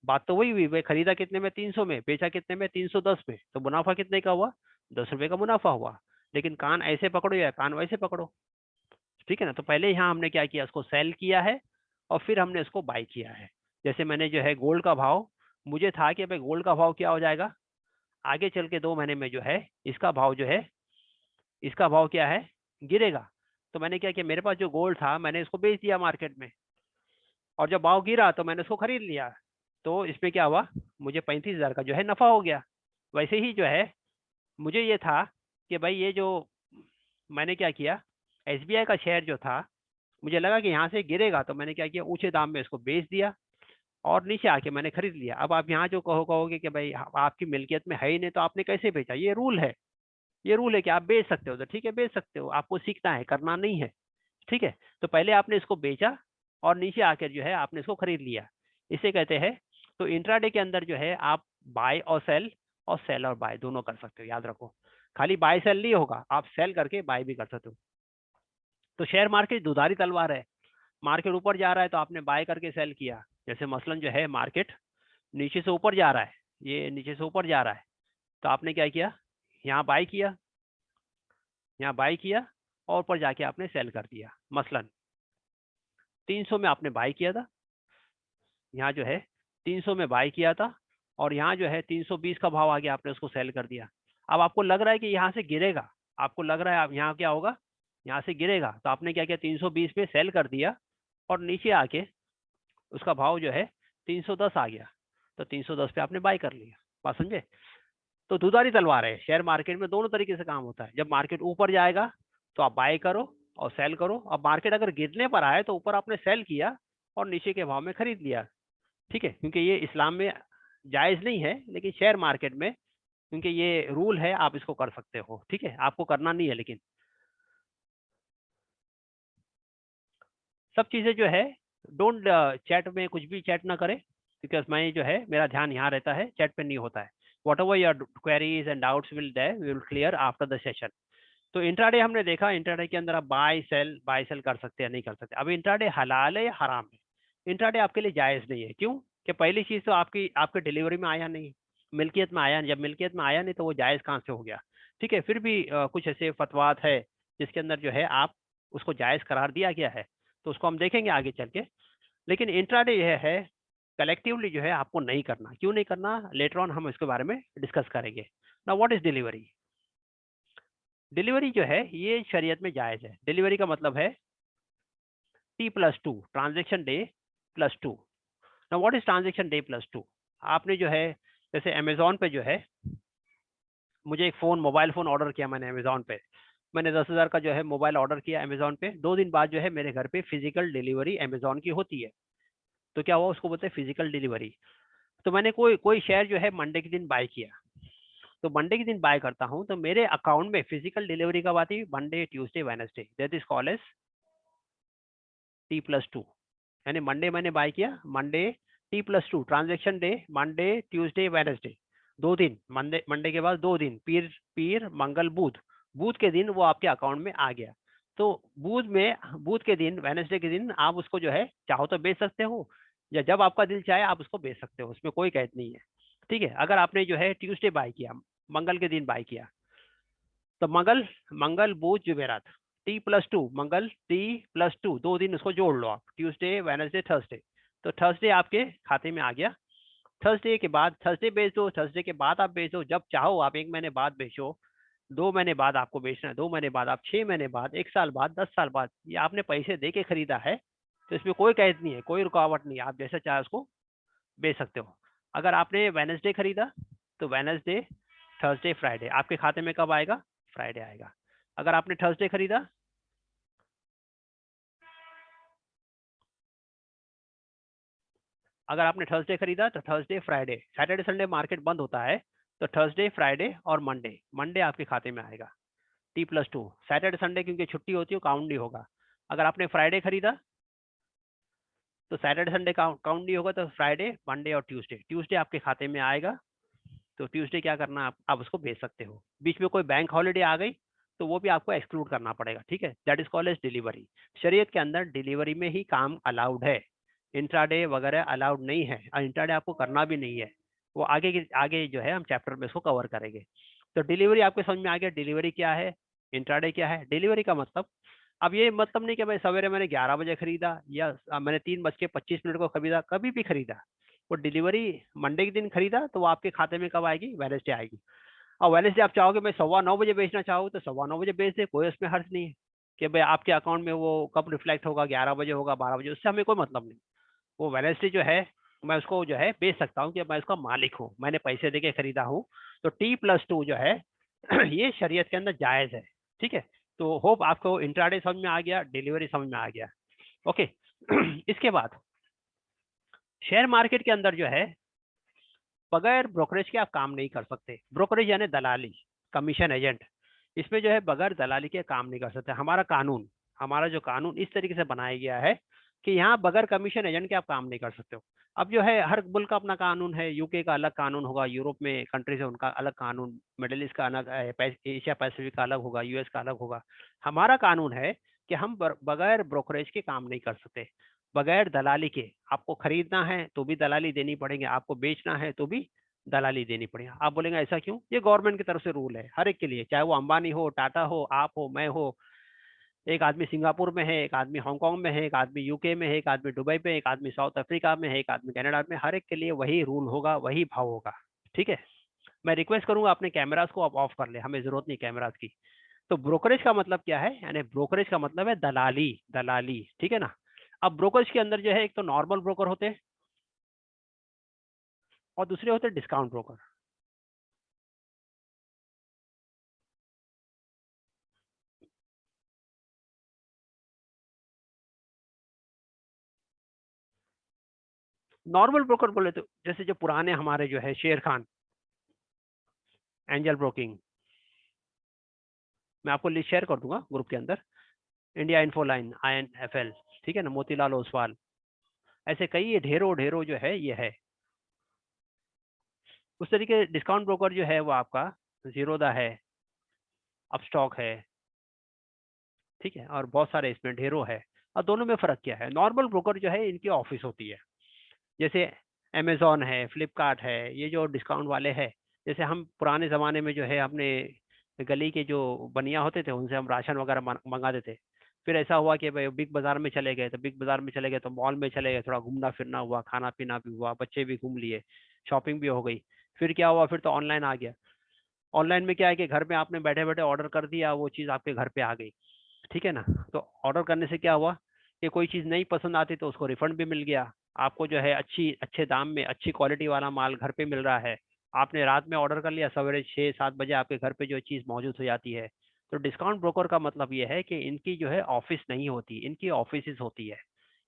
बात तो वही हुई, भाई खरीदा कितने में, 300 में, बेचा कितने में, 310 में, तो मुनाफा कितने का हुआ, 10 रुपए का मुनाफा हुआ। लेकिन कान ऐसे पकड़ो या कान वैसे पकड़ो, ठीक है ना। तो पहले यहाँ हमने क्या किया, उसको सेल किया है और फिर हमने उसको बाय किया है। जैसे मैंने जो है गोल्ड का भाव, मुझे था कि भाई गोल्ड का भाव क्या हो जाएगा आगे चल के 2 महीने में, जो है इसका भाव जो है, इसका भाव क्या है, गिरेगा। तो मैंने क्या किया, मेरे पास जो गोल्ड था मैंने इसको बेच दिया मार्केट में, और जब भाव गिरा तो मैंने उसको खरीद लिया। तो इसमें क्या हुआ, मुझे 35,000 का जो है नफा हो गया। वैसे ही जो है मुझे ये था कि भाई ये जो मैंने क्या किया, SBI का शेयर जो था, मुझे लगा कि यहाँ से गिरेगा, तो मैंने क्या किया, ऊंचे दाम में इसको बेच दिया और नीचे आके मैंने खरीद लिया। अब आप यहाँ जो कहोगे कि भाई आपकी मिल्कियत में है ही नहीं, तो आपने कैसे बेचा, ये रूल है, ये रूल है कि आप बेच सकते हो, तो ठीक है बेच सकते हो, आपको सीखना है, करना नहीं है, ठीक है। तो पहले आपने इसको बेचा और नीचे आकर जो है आपने इसको खरीद लिया, इसे कहते हैं। तो इंट्राडे के अंदर जो है आप बाय और सेल और बाय दोनों कर सकते हो, याद रखो। खाली बाय सेल नहीं होगा, आप सेल करके बाय भी कर सकते हो। तो शेयर मार्केट दुधारी तलवार है, मार्केट ऊपर जा रहा है तो आपने बाय करके सेल किया। जैसे मसलन जो है मार्केट नीचे से ऊपर जा रहा है, ये नीचे से ऊपर जा रहा है, तो आपने क्या किया, यहाँ बाय किया, यहाँ बाय किया और ऊपर जाके आपने सेल कर दिया। मसलन 300 में आपने बाय किया था, यहाँ जो है 300 में बाय किया था, और यहाँ जो है 320 का भाव आ गया, आपने उसको सेल कर दिया। अब आपको लग रहा है कि यहाँ से गिरेगा, आपको लग रहा है आप यहाँ क्या होगा, यहाँ से गिरेगा, तो आपने क्या किया, 320 में सेल कर दिया और नीचे आके उसका भाव जो है 310 आ गया, तो 310 पे आपने बाय कर लिया। बात समझे। तो दुधारी तलवार है, शेयर मार्केट में दोनों तरीके से काम होता है। जब मार्केट ऊपर जाएगा तो आप बाय करो और सेल करो। अब मार्केट अगर गिरने पर आए तो ऊपर आपने सेल किया और नीचे के भाव में खरीद लिया, ठीक है, क्योंकि ये इस्लाम में जायज नहीं है, लेकिन शेयर मार्केट में क्योंकि ये रूल है आप इसको कर सकते हो, ठीक है, आपको करना नहीं है। लेकिन सब चीजें जो है, डोंट चैट में कुछ भी चैट ना करें, बिकॉज मैं जो है मेरा ध्यान यहाँ रहता है, चैट पे नहीं होता है। Whatever your queries and doubts will there we will clear after the session. तो इंट्राडे हमने देखा, इंट्राडे के अंदर आप बाय सेल कर सकते हैं, नहीं कर सकते। अब इंट्राडे हलाल है या हराम है, इंट्राडे आपके लिए जायज नहीं है। क्यों, कि पहली चीज तो आपकी आपके डिलीवरी में आया नहीं, मिल्कियत में आया नहीं। जब मिल्कियत में आया नहीं तो वो जायज कहाँ से हो गया, ठीक है। फिर भी कुछ ऐसे फतवात है जिसके अंदर जो है आप उसको जायज करार दिया गया है, तो उसको हम देखेंगे आगे चल के। लेकिन इंट्राडे यह है कलेक्टिवली जो है आपको नहीं करना। क्यों नहीं करना, लेटर ऑन हम इसके बारे में डिस्कस करेंगे। ना व्हाट इज डिलीवरी, डिलीवरी जो है ये शरीयत में जायज है। डिलीवरी का मतलब है T+2 transaction day +2। Now what is transaction day +2, आपने जो है जैसे अमेजोन पे जो है, मुझे एक फोन, मोबाइल फोन ऑर्डर किया मैंने अमेजोन पे, मैंने 10,000 का जो है मोबाइल ऑर्डर किया अमेजोन पे। 2 दिन बाद जो है मेरे घर पे फिजिकल डिलीवरी अमेजोन की होती है। तो क्या हुआ, उसको बोलते हैं फिजिकल डिलीवरी। तो मैंने कोई कोई शेयर जो है मंडे के दिन बाय किया, तो मंडे के दिन बाय करता हूं तो मेरे अकाउंट में फिजिकल डिलीवरी कब आती है, Monday Tuesday Wednesday, that is called as T+2। यानी मंडे मैंने बाय किया, Monday T+2 transaction day, Monday Tuesday Wednesday, 2 दिन, मंडे मंडे के बाद 2 दिन, पीर पीर मंगल बुध, बुध के दिन वो आपके अकाउंट में आ गया। तो बुध के दिन, वेडनेसडे के दिन आप उसको जो है चाहो तो बेच सकते हो, या जब आपका दिल चाहे आप उसको बेच सकते हो, उसमें कोई कैद नहीं है, ठीक है। अगर आपने जो है ट्यूसडे बाय किया, मंगल के दिन बाय किया, तो मंगल मंगल बुध जुमेरात, T+2, मंगल T+2, 2 दिन उसको जोड़ लो आप, ट्यूसडे वेडनेसडे थर्सडे। तो थर्सडे आपके खाते में आ गया। थर्सडे के बाद, थर्सडे बेच दो, थर्सडे के बाद आप बेचो, जब चाहो आप 1 महीने बाद बेचो, 2 महीने बाद आपको बेचना है, 2 महीने बाद, आप 6 महीने बाद, 1 साल बाद, 10 साल बाद, ये आपने पैसे दे के खरीदा है, तो इसमें कोई कैद नहीं है, कोई रुकावट नहीं है, आप जैसे चाहे उसको बेच सकते हो। अगर आपने वेडनेसडे खरीदा तो वेडनेसडे, थर्सडे, फ्राइडे आपके खाते में कब आएगा? फ्राइडे आएगा। अगर आपने थर्सडे खरीदा, अगर आपने थर्सडे खरीदा तो Thursday, Friday, Saturday Sunday market बंद होता है, तो थर्सडे, फ्राइडे और मंडे, मंडे आपके खाते में आएगा T+2। सैटरडे संडे क्योंकि छुट्टी होती है काउंट नहीं होगा। अगर आपने फ्राइडे खरीदा तो सैटरडे संडे काउंट नहीं होगा, तो फ्राइडे, मंडे और ट्यूसडे, ट्यूसडे आपके खाते में आएगा। तो ट्यूसडे क्या करना, आप उसको भेज सकते हो। बीच में कोई बैंक हॉलीडे आ गई तो वो भी आपको एक्सक्लूड करना पड़ेगा, ठीक है। That is called as delivery. शरीयत के अंदर डिलीवरी में ही काम अलाउड है, इंट्राडे वगैरह अलाउड नहीं है, और इंट्राडे आपको करना भी नहीं है। वो आगे जो है हम चैप्टर में इसको कवर करेंगे। तो डिलीवरी आपको समझ में आ गया, डिलीवरी क्या है, इंट्राडे क्या है। डिलीवरी का मतलब, अब ये मतलब नहीं कि भाई सवेरे मैंने 11 बजे खरीदा या मैंने 3:25 को खरीदा, कभी भी खरीदा, वो डिलीवरी मंडे के दिन खरीदा तो वो आपके खाते में कब आएगी? वेडनेसडे आएगी। और वेडनेसडे आप चाहोगे मैं 9:15 बेचना चाहूँ तो 9:15 बेच दे, कोई उसमें हर्ज नहीं है कि भाई आपके अकाउंट में वो कब रिफ्लेक्ट होगा, 11 बजे होगा, 12 बजे, उससे हमें कोई मतलब नहीं। वो वेडनेसडे जो है मैं उसको जो है बेच सकता हूँ कि मैं उसका मालिक हूँ, मैंने पैसे देके खरीदा हूँ। तो T+2 जो है ये शरीयत के अंदर जायज है, ठीक है। तो होप आपको इंट्राडे समझ में आ गया, डिलीवरी समझ में आ गया, ओके। इसके बाद शेयर मार्केट के अंदर जो है बगैर ब्रोकरेज के आप काम नहीं कर सकते। ब्रोकरेज यानी दलाली, कमीशन एजेंट, इसमें जो है बगैर दलाली के काम नहीं कर सकते। हमारा जो कानून इस तरीके से बनाया गया है कि यहाँ बगैर कमीशन एजेंट के आप काम नहीं कर सकते हो। अब जो है हर मुल्क का अपना कानून है, यूके का अलग कानून होगा, यूरोप में कंट्रीज है उनका अलग कानून, मिडिल ईस्ट का अलग, एशिया पैसिफिक का अलग होगा, यूएस का अलग होगा। हमारा कानून है कि हम बगैर ब्रोकरेज के काम नहीं कर सकते, बगैर दलाली के। आपको खरीदना है तो भी दलाली देनी पड़ेगी, आपको बेचना है तो भी दलाली देनी पड़ेगी। आप बोलेंगे ऐसा क्यों? ये गवर्नमेंट की तरफ से रूल है हर एक के लिए, चाहे वो अंबानी हो, टाटा हो, आप हो, मैं हो। एक आदमी सिंगापुर में है, एक आदमी हांगकांग में है, एक आदमी यूके में है, एक आदमी दुबई में, एक आदमी साउथ अफ्रीका में है, एक आदमी कनाडा में, हर एक के लिए वही रूल होगा, वही भाव होगा, ठीक है। मैं रिक्वेस्ट करूंगा अपने कैमरास को आप ऑफ कर ले, हमें जरूरत नहीं कैमरास की। तो ब्रोकरेज का मतलब क्या है? यानी ब्रोकरेज का मतलब है दलाली, दलाली, ठीक है ना। अब ब्रोकरेज के अंदर जो है एक तो नॉर्मल ब्रोकर होते हैं और दूसरे होते हैं डिस्काउंट ब्रोकर। नॉर्मल ब्रोकर बोले तो जैसे जो पुराने हमारे जो है शेर खान, एंजल ब्रोकिंग, मैं आपको लिस्ट शेयर कर दूंगा ग्रुप के अंदर, इंडिया इन्फोलाइन, INFL, ठीक है ना, मोतीलाल ओसवाल, ऐसे कई ये ढेरों ढेरों जो है ये है। उस तरीके डिस्काउंट ब्रोकर जो है वो आपका जीरोदा है, अपस्टॉक है, ठीक है, और बहुत सारे इसमें ढेरों है। और दोनों में फर्क क्या है? नॉर्मल ब्रोकर जो है इनकी ऑफिस होती है, जैसे अमेजोन है, फ्लिपकार्ट है, ये जो डिस्काउंट वाले हैं। जैसे हम पुराने ज़माने में जो है अपने गली के जो बनिया होते थे उनसे हम राशन वगैरह मंगाते थे। फिर ऐसा हुआ कि भाई बिग बाजार में चले गए, तो बिग बाजार में चले गए तो मॉल में चले गए, थोड़ा घूमना फिरना हुआ, खाना पीना भी हुआ, बच्चे भी घूम लिए, शॉपिंग भी हो गई। फिर क्या हुआ? फिर तो ऑनलाइन आ गया। ऑनलाइन में क्या है कि घर में आपने बैठे बैठे ऑर्डर कर दिया, वो चीज़ आपके घर पे आ गई, ठीक है ना। तो ऑर्डर करने से क्या हुआ कि कोई चीज़ नहीं पसंद आती तो उसको रिफंड भी मिल गया, आपको जो है अच्छे दाम में अच्छी क्वालिटी वाला माल घर पे मिल रहा है। आपने रात में ऑर्डर कर लिया, सवेरे 6-7 बजे आपके घर पे जो चीज़ मौजूद हो जाती है। तो डिस्काउंट ब्रोकर का मतलब ये है कि इनकी जो है ऑफिस नहीं होती, इनकी ऑफिस होती है,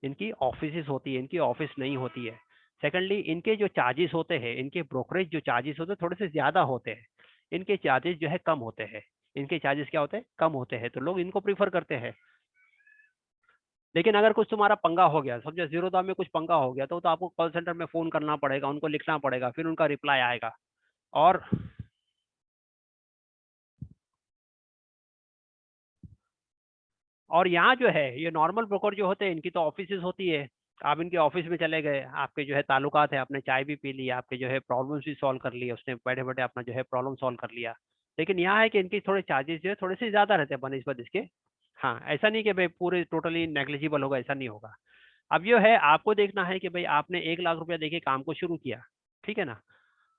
इनकी ऑफिस होती है, इनकी ऑफिस नहीं होती है। सेकेंडली, इनके जो चार्जेस होते हैं, इनके ब्रोकरेज जो चार्जेस होते हैं थोड़े से ज़्यादा होते हैं, इनके चार्जेस जो है कम होते हैं। इनके चार्जेस क्या होते हैं? कम होते हैं, तो लोग इनको प्रीफर करते हैं। लेकिन अगर कुछ तुम्हारा पंगा हो गया, समझो जीरोदा में कुछ पंगा हो गया, तो आपको कॉल सेंटर में फोन करना पड़ेगा, उनको लिखना पड़ेगा, फिर उनका रिप्लाई आएगा। और यहाँ जो है ये नॉर्मल ब्रोकर जो होते हैं इनकी तो ऑफिस होती है। आप इनके ऑफिस में चले गए, आपके जो है ताल्लुकात है, आपने चाय भी पी ली, आपके जो है प्रॉब्लम्स भी सॉल्व कर लिए, उसने बैठे बैठे अपना जो है प्रॉब्लम सॉल्व कर लिया। लेकिन यहाँ है कि इनकी थोड़े चार्जेस जो है थोड़े से ज़्यादा रहते हैं बनिस्बत इसके। हाँ, ऐसा नहीं कि भाई पूरे टोटली नेग्लिजिबल होगा, ऐसा नहीं होगा। अब ये है आपको देखना है कि भाई आपने 1 लाख रुपया देके काम को शुरू किया, ठीक है ना।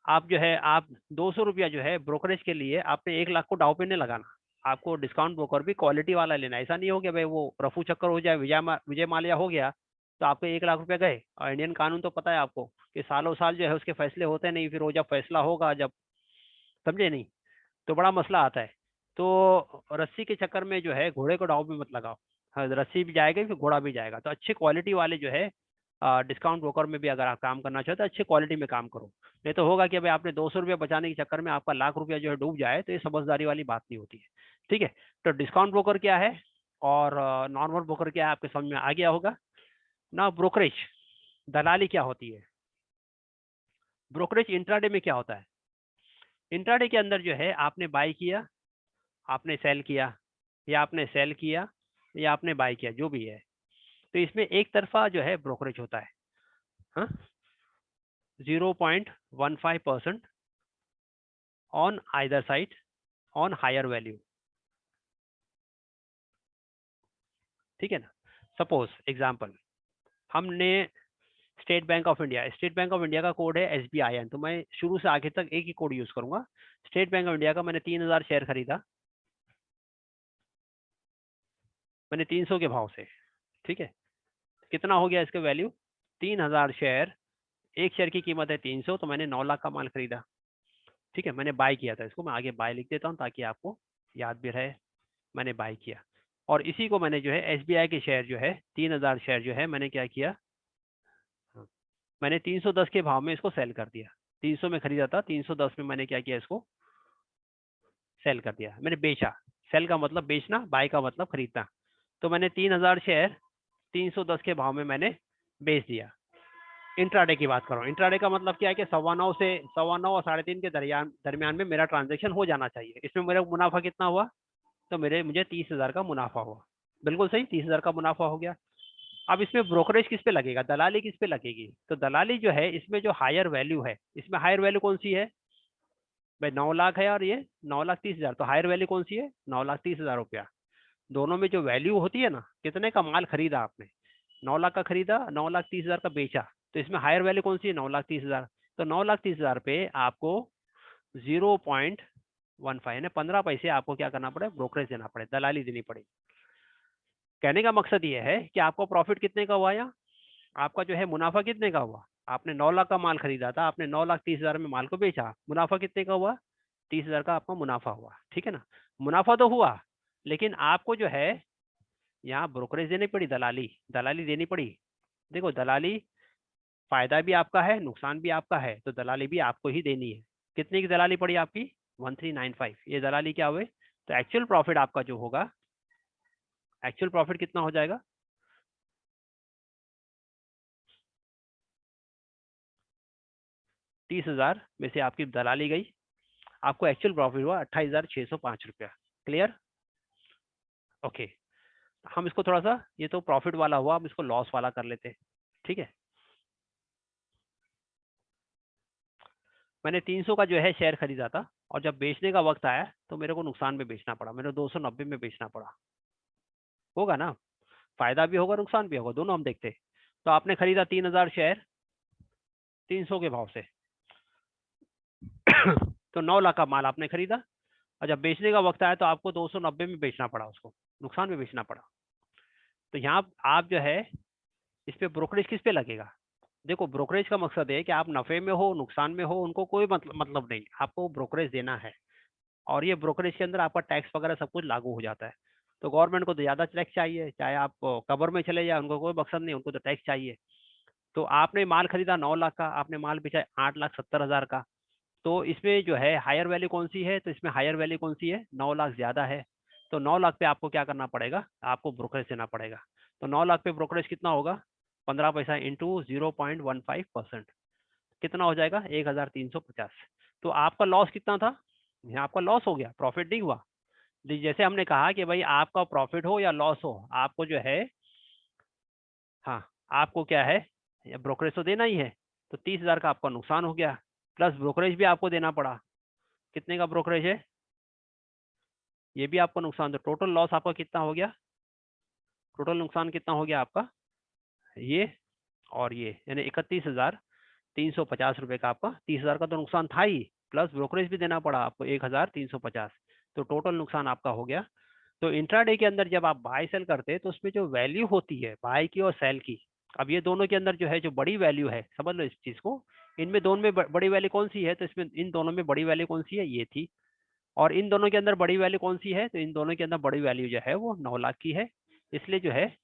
आप जो है आप 200 रुपया जो है ब्रोकरेज के लिए आपने 1 लाख को डाउ पे नहीं लगाना। आपको डिस्काउंट ब्रोकर भी क्वालिटी वाला लेना। ऐसा नहीं हो गया भाई वो रफू चक्कर हो जाए, विजय माल्या हो गया तो आपके 1 लाख रुपए गए। और इंडियन कानून तो पता है आपको कि सालों साल जो है उसके फैसले होते नहीं, फिर वो जब फैसला होगा, जब समझे नहीं, तो बड़ा मसला आता है। तो रस्सी के चक्कर में जो है घोड़े को डाव में मत लगाओ। हाँ, रस्सी भी जाएगी फिर घोड़ा भी जाएगा। तो अच्छे क्वालिटी वाले जो है डिस्काउंट ब्रोकर में भी अगर आप काम करना चाहते हो तो अच्छी क्वालिटी में काम करो। नहीं तो होगा कि भाई आपने 200 रुपये बचाने के चक्कर में आपका लाख रुपया जो है डूब जाए, तो ये समझदारी वाली बात नहीं होती है। ठीक है, तो डिस्काउंट ब्रोकर क्या है और नॉर्मल ब्रोकर क्या है आपके समझ में आ गया होगा ना। ब्रोकरेज दलाली क्या होती है, ब्रोकरेज इंट्राडे में क्या होता है। इंट्राडे के अंदर जो है आपने बाय किया, आपने सेल किया, या आपने सेल किया या आपने बाय किया, जो भी है, तो इसमें एक तरफा जो है ब्रोकरेज होता है। हाँ, 0.15% on either side on higher value. ठीक है ना। सपोज एग्जांपल, हमने स्टेट बैंक ऑफ इंडिया का कोड है SBIN, तो मैं शुरू से आगे तक एक ही कोड यूज करूंगा। स्टेट बैंक ऑफ इंडिया का मैंने 3000 शेयर खरीदा, मैंने 300 के भाव से। ठीक है, कितना हो गया इसका वैल्यू, 3000 शेयर, एक शेयर की कीमत है 300, तो मैंने 9 लाख का माल खरीदा। ठीक है, मैंने बाय किया था इसको, मैं आगे बाय लिख देता हूँ ताकि आपको याद भी रहे। मैंने बाय किया और इसी को मैंने जो है SBI के शेयर जो है 3000 शेयर जो है मैंने क्या किया, हाँ, मैंने 310 के भाव में इसको सेल कर दिया। 300 में खरीदा था, 310 में मैंने क्या किया, इसको सेल कर दिया, मैंने बेचा। सेल का मतलब बेचना, बाय का मतलब खरीदना। तो मैंने 3000 शेयर 310 के भाव में मैंने बेच दिया। इंट्राडे की बात कर रहा हूँ। इंट्राडे का मतलब क्या है कि 9:15 से 9:15 और 3:30 के दरमियान में मेरा ट्रांजेक्शन हो जाना चाहिए। इसमें मेरा मुनाफा कितना हुआ, तो मुझे 30,000 का मुनाफा हुआ। बिल्कुल सही, 30,000 का मुनाफा हो गया। अब इसमें ब्रोकरेज किस पे लगेगा, दलाली किस पे लगेगी। तो दलाली जो है इसमें जो हायर वैल्यू है, इसमें हायर वैल्यू कौन सी है भाई, 9 लाख है और ये 9,30,000, तो हायर वैल्यू कौन सी है, 9,30,000 रुपया। दोनों में जो वैल्यू होती है ना, कितने का माल खरीदा आपने, 9 लाख का खरीदा, 9,30,000 का बेचा, तो इसमें हायर वैल्यू कौन सी है, 9,30,000। तो 9,30,000 पे आपको 0.15 यानी 15 पैसे आपको क्या करना पड़े, ब्रोकरेज देना पड़े, दलाली देनी पड़ेगी। कहने का मकसद ये है कि आपको प्रॉफिट कितने का हुआ, या आपका जो है मुनाफा कितने का हुआ। आपने 9 लाख का माल खरीदा था, आपने 9,30,000 में माल को बेचा, मुनाफा कितने का हुआ, 30,000 का आपका मुनाफा हुआ। ठीक है ना, मुनाफा तो हुआ, लेकिन आपको जो है यहाँ ब्रोकरेज देनी पड़ी, दलाली दलाली देनी पड़ी। देखो दलाली, फायदा भी आपका है, नुकसान भी आपका है, तो दलाली भी आपको ही देनी है। कितने की दलाली पड़ी आपकी, 1395, ये दलाली क्या हुए। तो एक्चुअल प्रॉफिट आपका जो होगा, एक्चुअल प्रॉफिट कितना हो जाएगा, 30,000 में से आपकी दलाली गई, आपको एक्चुअल प्रॉफिट हुआ 28,605 रुपया। Clear, okay. हम इसको थोड़ा सा, ये तो प्रॉफिट वाला हुआ, हम इसको लॉस वाला कर लेते हैं। ठीक है, मैंने 300 का जो है शेयर खरीदा था, और जब बेचने का वक्त आया तो मेरे को नुकसान में बेचना पड़ा, मेरे 290 में बेचना पड़ा। होगा ना, फायदा भी होगा नुकसान भी होगा, दोनों हम देखते हैं। तो आपने खरीदा 3,000 शेयर 300 के भाव से तो 9 लाख का माल आपने खरीदा, और जब बेचने का वक्त आया तो आपको 290 में बेचना पड़ा, उसको नुकसान में बेचना पड़ा। तो यहाँ आप जो है इस पे ब्रोकरेज किस पे लगेगा। देखो ब्रोकरेज का मकसद है कि आप नफे में हो नुकसान में हो, उनको कोई मतलब नहीं, आपको ब्रोकरेज देना है। और ये ब्रोकरेज के अंदर आपका टैक्स वगैरह सब कुछ लागू हो जाता है। तो गवर्नमेंट को तो ज़्यादा टैक्स चाहिए, चाहे आप कबर में चले जाए, उनको कोई मकसद नहीं, उनको तो टैक्स चाहिए। तो आपने माल खरीदा 9 लाख का, आपने माल बेचा 8,70,000 का, तो इसमें जो है हायर वैल्यू कौन सी है, तो इसमें हायर वैल्यू कौन सी है, 9 लाख ज़्यादा है। तो 9 लाख पे आपको क्या करना पड़ेगा, आपको ब्रोकरेज देना पड़ेगा। तो 9 लाख पे ब्रोकरेज कितना होगा, 15 पैसा इंटू 0.15%, कितना हो जाएगा, 1,350। तो आपका लॉस कितना था, यहाँ आपका लॉस हो गया, प्रॉफिट नहीं हुआ। जैसे हमने कहा कि भाई आपका प्रॉफिट हो या लॉस हो, आपको जो है, हाँ, आपको क्या है, ब्रोकरेज तो देना ही है। तो 30,000 का आपका नुकसान हो गया, प्लस ब्रोकरेज भी आपको देना पड़ा। कितने का ब्रोकरेज है, ये भी आपको नुकसान, तो टोटल लॉस आपका कितना हो गया, टोटल नुकसान कितना हो गया आपका, ये और ये, यानी 31,000 350 रुपये का आपका 30,000 का तो नुकसान था ही, प्लस ब्रोकरेज भी देना पड़ा आपको 1,350, तो टोटल नुकसान आपका हो गया। तो इंट्राडे के अंदर जब आप बाय सेल करते हैं तो उसमें जो वैल्यू होती है बाय की और सेल की, अब ये दोनों के अंदर जो है जो बड़ी वैल्यू है, समझ लो इस चीज को, इनमें दोनों में बड़ी वैल्यू कौन सी है, तो इसमें इन दोनों में बड़ी वैल्यू कौन सी है, ये थी। और इन दोनों के अंदर बड़ी वैल्यू कौन सी है, तो इन दोनों के अंदर बड़ी वैल्यू जो है वो 9 लाख की है। इसलिए जो है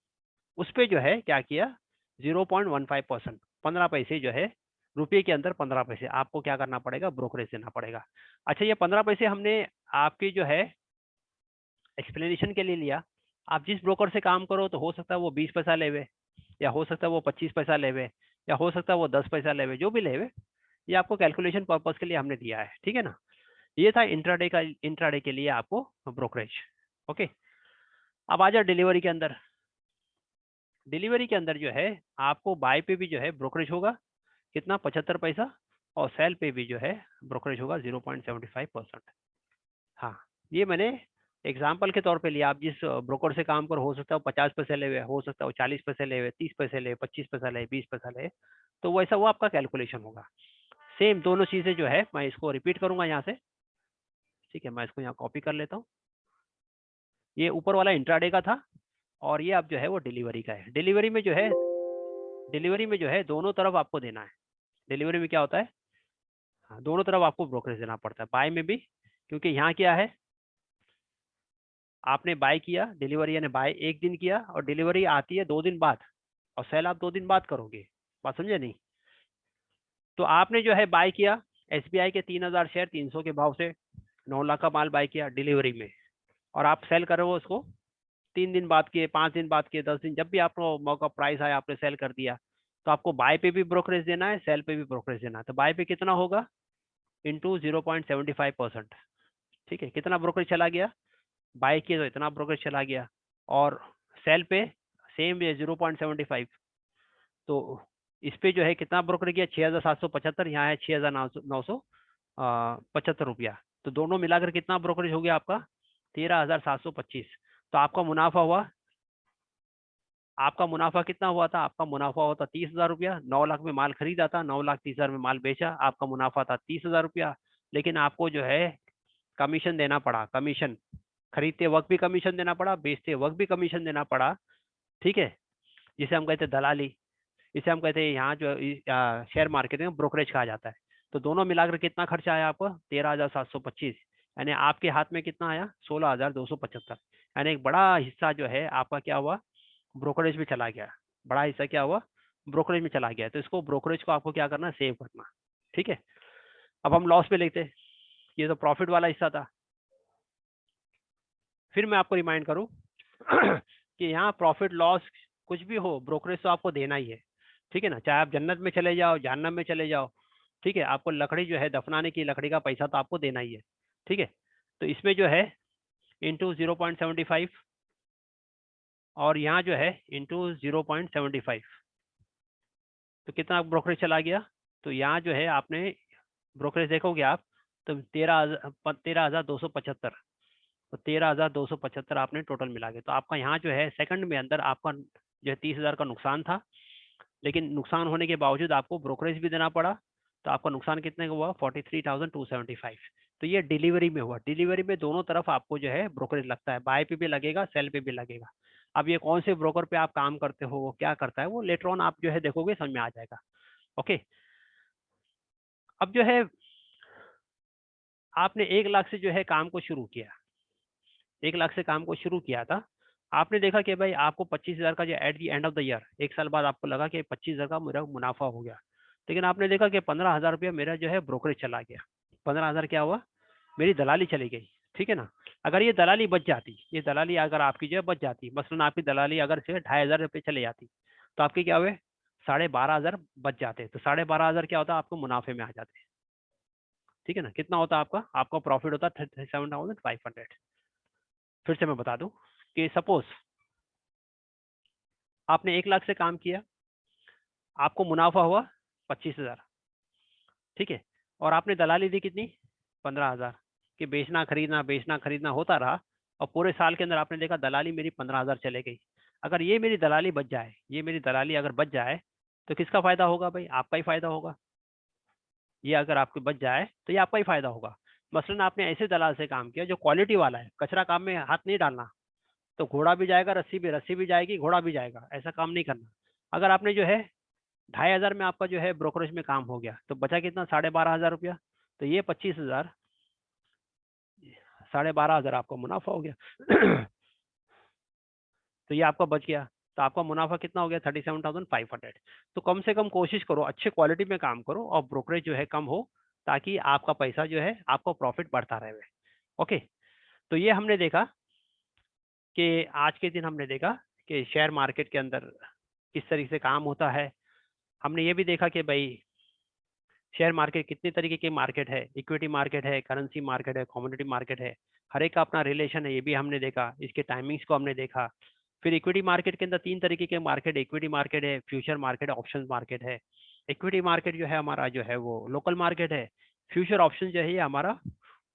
उस पे जो है क्या किया, 0.15%, 15 पैसे जो है रुपये के अंदर 15 पैसे आपको क्या करना पड़ेगा, ब्रोकरेज देना पड़ेगा। अच्छा, ये 15 पैसे हमने आपकी जो है एक्सप्लेनेशन के लिए लिया। आप जिस ब्रोकर से काम करो तो हो सकता है वो 20 पैसा लेवे, या हो सकता है वो 25 पैसा लेवे, या हो सकता है वो 10 पैसा लेवे, जो भी लेवे, ये आपको कैलकुलेशन पर्पज के लिए हमने दिया है, ठीक है ना। ये था इंट्राडे के लिए आपको ब्रोकरेज। ओके, अब आ जाओ डिलीवरी के अंदर। डिलीवरी के अंदर जो है आपको बाय पे भी जो है ब्रोकरेज होगा कितना, 75 पैसा, और सेल पे भी जो है ब्रोकरेज होगा 0.75%। हाँ, ये मैंने एग्जाम्पल के तौर पे लिया। आप जिस ब्रोकर से काम करो, हो सकता है वो 50 पैसे ले, हो सकता है वो 40 पैसे ले, 30 पैसे ले, 25 पैसा ले, 20 पैसा ले, तो वैसा वो आपका कैलकुलेशन होगा। सेम दोनों चीजें जो है मैं इसको रिपीट करूंगा यहाँ से, ठीक है। मैं इसको यहाँ कॉपी कर लेता हूँ। ये ऊपर वाला इंट्राडे का था, और ये अब जो है वो डिलीवरी का है। डिलीवरी में जो है दोनों तरफ आपको देना है। डिलीवरी में क्या होता है, हाँ, दोनों तरफ आपको ब्रोकरेज देना पड़ता है, बाय में भी, क्योंकि यहाँ क्या है, आपने बाय किया, डिलीवरी यानी बाय एक दिन किया, और डिलीवरी आती है 2 दिन बाद, और सेल आप 2 दिन बाद करोगे। बात समझे नहीं। तो आपने जो है बाय किया एसबीआई के 3,000 शेयर 300 के भाव से, 9 लाख का माल बाय किया डिलीवरी में, और आप सेल करो उसको 3 दिन बाद किए, 5 दिन बाद किए, 10 दिन, जब भी आपको मौका प्राइस आया आपने सेल कर दिया, तो आपको बाय पे भी ब्रोकरेज देना है, सेल पे भी ब्रोकरेज देना है। तो बाय पे कितना होगा, इंटू 0.75%, ठीक है। कितना ब्रोकरेज चला गया, बाय किए तो इतना ब्रोकरेज चला गया, और सेल पे सेम 0.75, तो इस पे जो है कितना ब्रोकर किया, 6,775, यहाँ है 6,975 रुपया, तो दोनों मिलाकर कितना ब्रोकरेज हो गया आपका, 13,725। तो आपका मुनाफा कितना हुआ था, आपका मुनाफा हुआ था 30,000 रुपया। 9 लाख में माल खरीदा था, 9,30,000 में माल बेचा, आपका मुनाफा था 30,000 रुपया। लेकिन आपको जो है कमीशन देना पड़ा, कमीशन, खरीदते वक्त भी कमीशन देना पड़ा, बेचते वक्त भी कमीशन देना पड़ा, ठीक है, जिसे हम कहते हैं दलाली, इसे हम कहते हैं यहाँ जो शेयर मार्केट में ब्रोकरेज कहा जाता है। तो दोनों मिलाकर कितना खर्चा आया आपको, 13,725, यानी आपके हाथ में कितना आया, 16,275, यानी एक बड़ा हिस्सा जो है आपका क्या हुआ, ब्रोकरेज में चला गया। बड़ा हिस्सा क्या हुआ, ब्रोकरेज में चला गया। तो इसको ब्रोकरेज को आपको क्या करना, सेव करना, ठीक है। अब हम लॉस पे लेते, ये तो प्रॉफिट वाला हिस्सा था। फिर मैं आपको रिमाइंड करूं कि यहाँ प्रॉफिट लॉस कुछ भी हो, ब्रोकरेज तो आपको देना ही है, ठीक है ना। चाहे आप जन्नत में चले जाओ, जहन्नम में चले जाओ, ठीक है, आपको लकड़ी जो है दफनाने की लकड़ी का पैसा तो आपको देना ही है, ठीक है। तो इसमें जो है इंटू 0.75, और यहाँ जो है इंटू 0.75, तो कितना ब्रोकरेज चला गया। तो यहाँ जो है आपने ब्रोकरेज देखोगे आप, तो 13,275, तो 13,275 आपने टोटल मिला के, तो आपका यहाँ जो है सेकंड में अंदर आपका जो है 30,000 का नुकसान था। लेकिन नुकसान होने के बावजूद आपको ब्रोकरेज भी देना पड़ा, तो आपका नुकसान कितने का हुआ, 43,275। तो ये डिलीवरी में हुआ। डिलीवरी में दोनों तरफ आपको जो है ब्रोकरेज लगता है, बाय पे भी लगेगा, सेल पे भी लगेगा। अब ये कौन से ब्रोकर पे आप काम करते हो, वो क्या करता है, वो लेटर ऑन आप जो है देखोगे समझ में आ जाएगा। ओके, अब जो है आपने 1 लाख से जो है काम को शुरू किया, 1 लाख से काम को शुरू किया था। आपने देखा कि भाई आपको 25,000 का जो at the end of the year, 1 साल बाद आपको लगा कि 25,000 का मेरा मुनाफा हो गया। लेकिन आपने देखा कि 15,000 रुपया मेरा जो है ब्रोकरेज चला गया। 15,000 क्या हुआ, मेरी दलाली चली गई, ठीक है ना। अगर ये दलाली बच जाती, ये दलाली अगर आपकी जो है बच जाती, मसलन आपकी दलाली अगर से 2,500 रुपये चले जाती, तो आपके क्या हुए, 12,500 बच जाते। तो 12,500 क्या होता, आपको मुनाफे में आ जाते, ठीक है ना। कितना होता आपका प्रॉफिट होता 37,500। फिर से मैं बता दूं कि सपोज आपने 1 लाख से काम किया, आपको मुनाफा हुआ 25,000, ठीक है, और आपने दलाली दी कितनी, 15,000, कि बेचना खरीदना होता रहा, और पूरे साल के अंदर आपने देखा दलाली मेरी 15,000 चले गई। अगर ये मेरी दलाली बच जाए, ये मेरी दलाली अगर बच जाए, तो किसका फायदा होगा भाई, आपका ही फायदा होगा, ये अगर आपके बच जाए तो ये आपका ही फायदा होगा। मसलन आपने ऐसे दलाल से काम किया जो क्वालिटी वाला है, कचरा काम में हाथ नहीं डालना, तो घोड़ा भी जाएगा, रस्सी भी जाएगी, घोड़ा भी जाएगा, ऐसा काम नहीं करना। अगर आपने जो है 2500 में आपका जो है ब्रोकरेज में काम हो गया, तो बचा कितना, 12,500 रुपया। तो ये 25,000, 12,500 आपका मुनाफा हो गया। तो ये आपका बच गया। तो आपका मुनाफा कितना हो गया, 37,500। तो कम से कम कोशिश करो अच्छे क्वालिटी में काम करो और ब्रोकरेज जो है कम हो, ताकि आपका पैसा जो है, आपका प्रॉफिट बढ़ता रहे। ओके, तो ये हमने देखा कि आज के दिन हमने देखा कि शेयर मार्केट के अंदर किस तरीके से काम होता है। हमने ये भी देखा कि भाई शेयर मार्केट कितने तरीके के मार्केट है, इक्विटी मार्केट है, करेंसी मार्केट है, कमोडिटी मार्केट है, हर एक का अपना रिलेशन है, ये भी हमने देखा। इसके टाइमिंग्स को हमने देखा। फिर इक्विटी मार्केट के अंदर 3 तरीके के मार्केट, इक्विटी मार्केट है, फ्यूचर मार्केट, ऑप्शन मार्केट है। इक्विटी मार्केट जो है हमारा जो है वो लोकल मार्केट है। फ्यूचर ऑप्शन जो है ये हमारा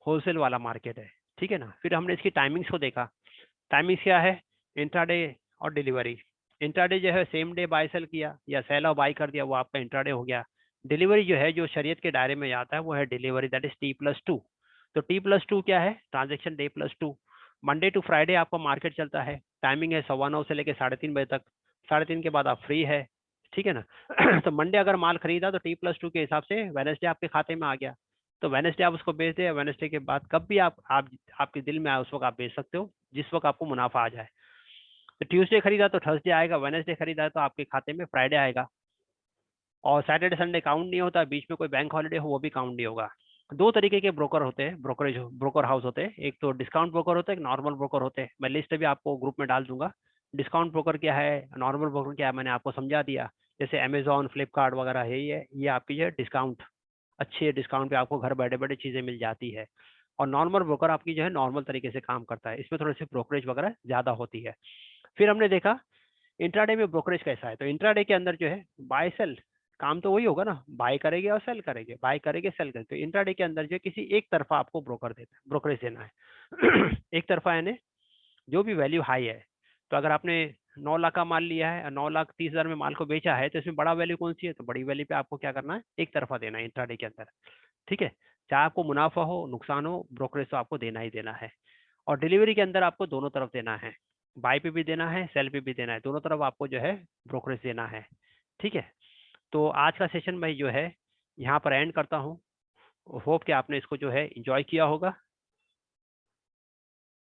होलसेल वाला मार्केट है, ठीक है ना। फिर हमने इसकी टाइमिंग्स को देखा। टाइमिंग्स क्या है, इंट्राडे और डिलीवरी। इंट्राडे जो है सेम डे बाय सेल किया या सेल और बाय कर दिया, वो आपका इंट्राडे हो गया। डिलीवरी जो है, जो शरीयत के दायरे में आता है, वो है डिलीवरी, दैट इज T+2। तो T+2 क्या है, transaction day +2। Monday to Friday आपका मार्केट चलता है, टाइमिंग है 9:15 से लेकर 3:30 बजे तक। 3:30 के बाद आप फ्री है, ठीक है ना। तो मंडे अगर माल खरीदा तो T+2 के हिसाब से वेडनेसडे आपके खाते में आ गया, तो वेडनेसडे आप उसको बेच दे। वेडनेसडे के बाद कब भी आप आपके दिल में आए उस वक्त आप बेच सकते हो, जिस वक्त आपको मुनाफा आ जाए। तो ट्यूसडे खरीदा तो थर्सडे आएगा, वेडनेसडे खरीदा तो आपके खाते में फ्राइडे आएगा। और सैटरडे संडे काउंट नहीं होता, बीच में कोई बैंक हॉलिडे हो वो भी काउंट नहीं होगा। 2 तरीके के ब्रोकर होते हैं, ब्रोकर हाउस होते हैं। एक तो डिस्काउंट ब्रोकर होता है, एक नॉर्मल ब्रोकर होते हैं। मैं लिस्ट भी आपको ग्रुप में डाल दूंगा। डिस्काउंट ब्रोकर क्या है, नॉर्मल ब्रोकर क्या है, मैंने आपको समझा दिया। जैसे अमेजोन, फ्लिपकार्ट वगैरह है, ये आपकी जो है डिस्काउंट, अच्छे डिस्काउंट पे आपको घर बैठे बैठे चीजें मिल जाती है। और नॉर्मल ब्रोकर आपकी जो है नॉर्मल तरीके से काम करता है, इसमें थोड़ी सी ब्रोकरेज वगैरह ज्यादा होती है। फिर हमने देखा इंट्राडे में ब्रोकरेज कैसा है। तो इंट्राडे के अंदर जो है बाय सेल, काम तो वही होगा ना, बाय करेंगे और सेल करेंगे, बाय करेंगे सेल करेंगे। तो इंट्राडे के अंदर जो है किसी एक तरफा आपको ब्रोकर देता है, ब्रोकरेज देना है। एक तरफा यानी जो भी वैल्यू हाई है। तो अगर आपने 9 लाख का माल लिया है और 9,30,000 में माल को बेचा है, तो इसमें बड़ा वैल्यू कौन सी है, तो बड़ी वैल्यू पे आपको क्या करना है, एक तरफा देना है इंट्राडे के अंदर, ठीक है। चाहे आपको मुनाफा हो नुकसान हो, ब्रोकरेज तो आपको देना ही देना है। और डिलीवरी के अंदर आपको दोनों तरफ देना है, बाय पे भी देना है, सेल पे भी देना है, दोनों तरफ आपको जो है ब्रोकरेज देना है, ठीक है। तो आज का सेशन मैं जो है यहाँ पर एंड करता हूँ। होप कि आपने इसको जो है इंजॉय किया होगा।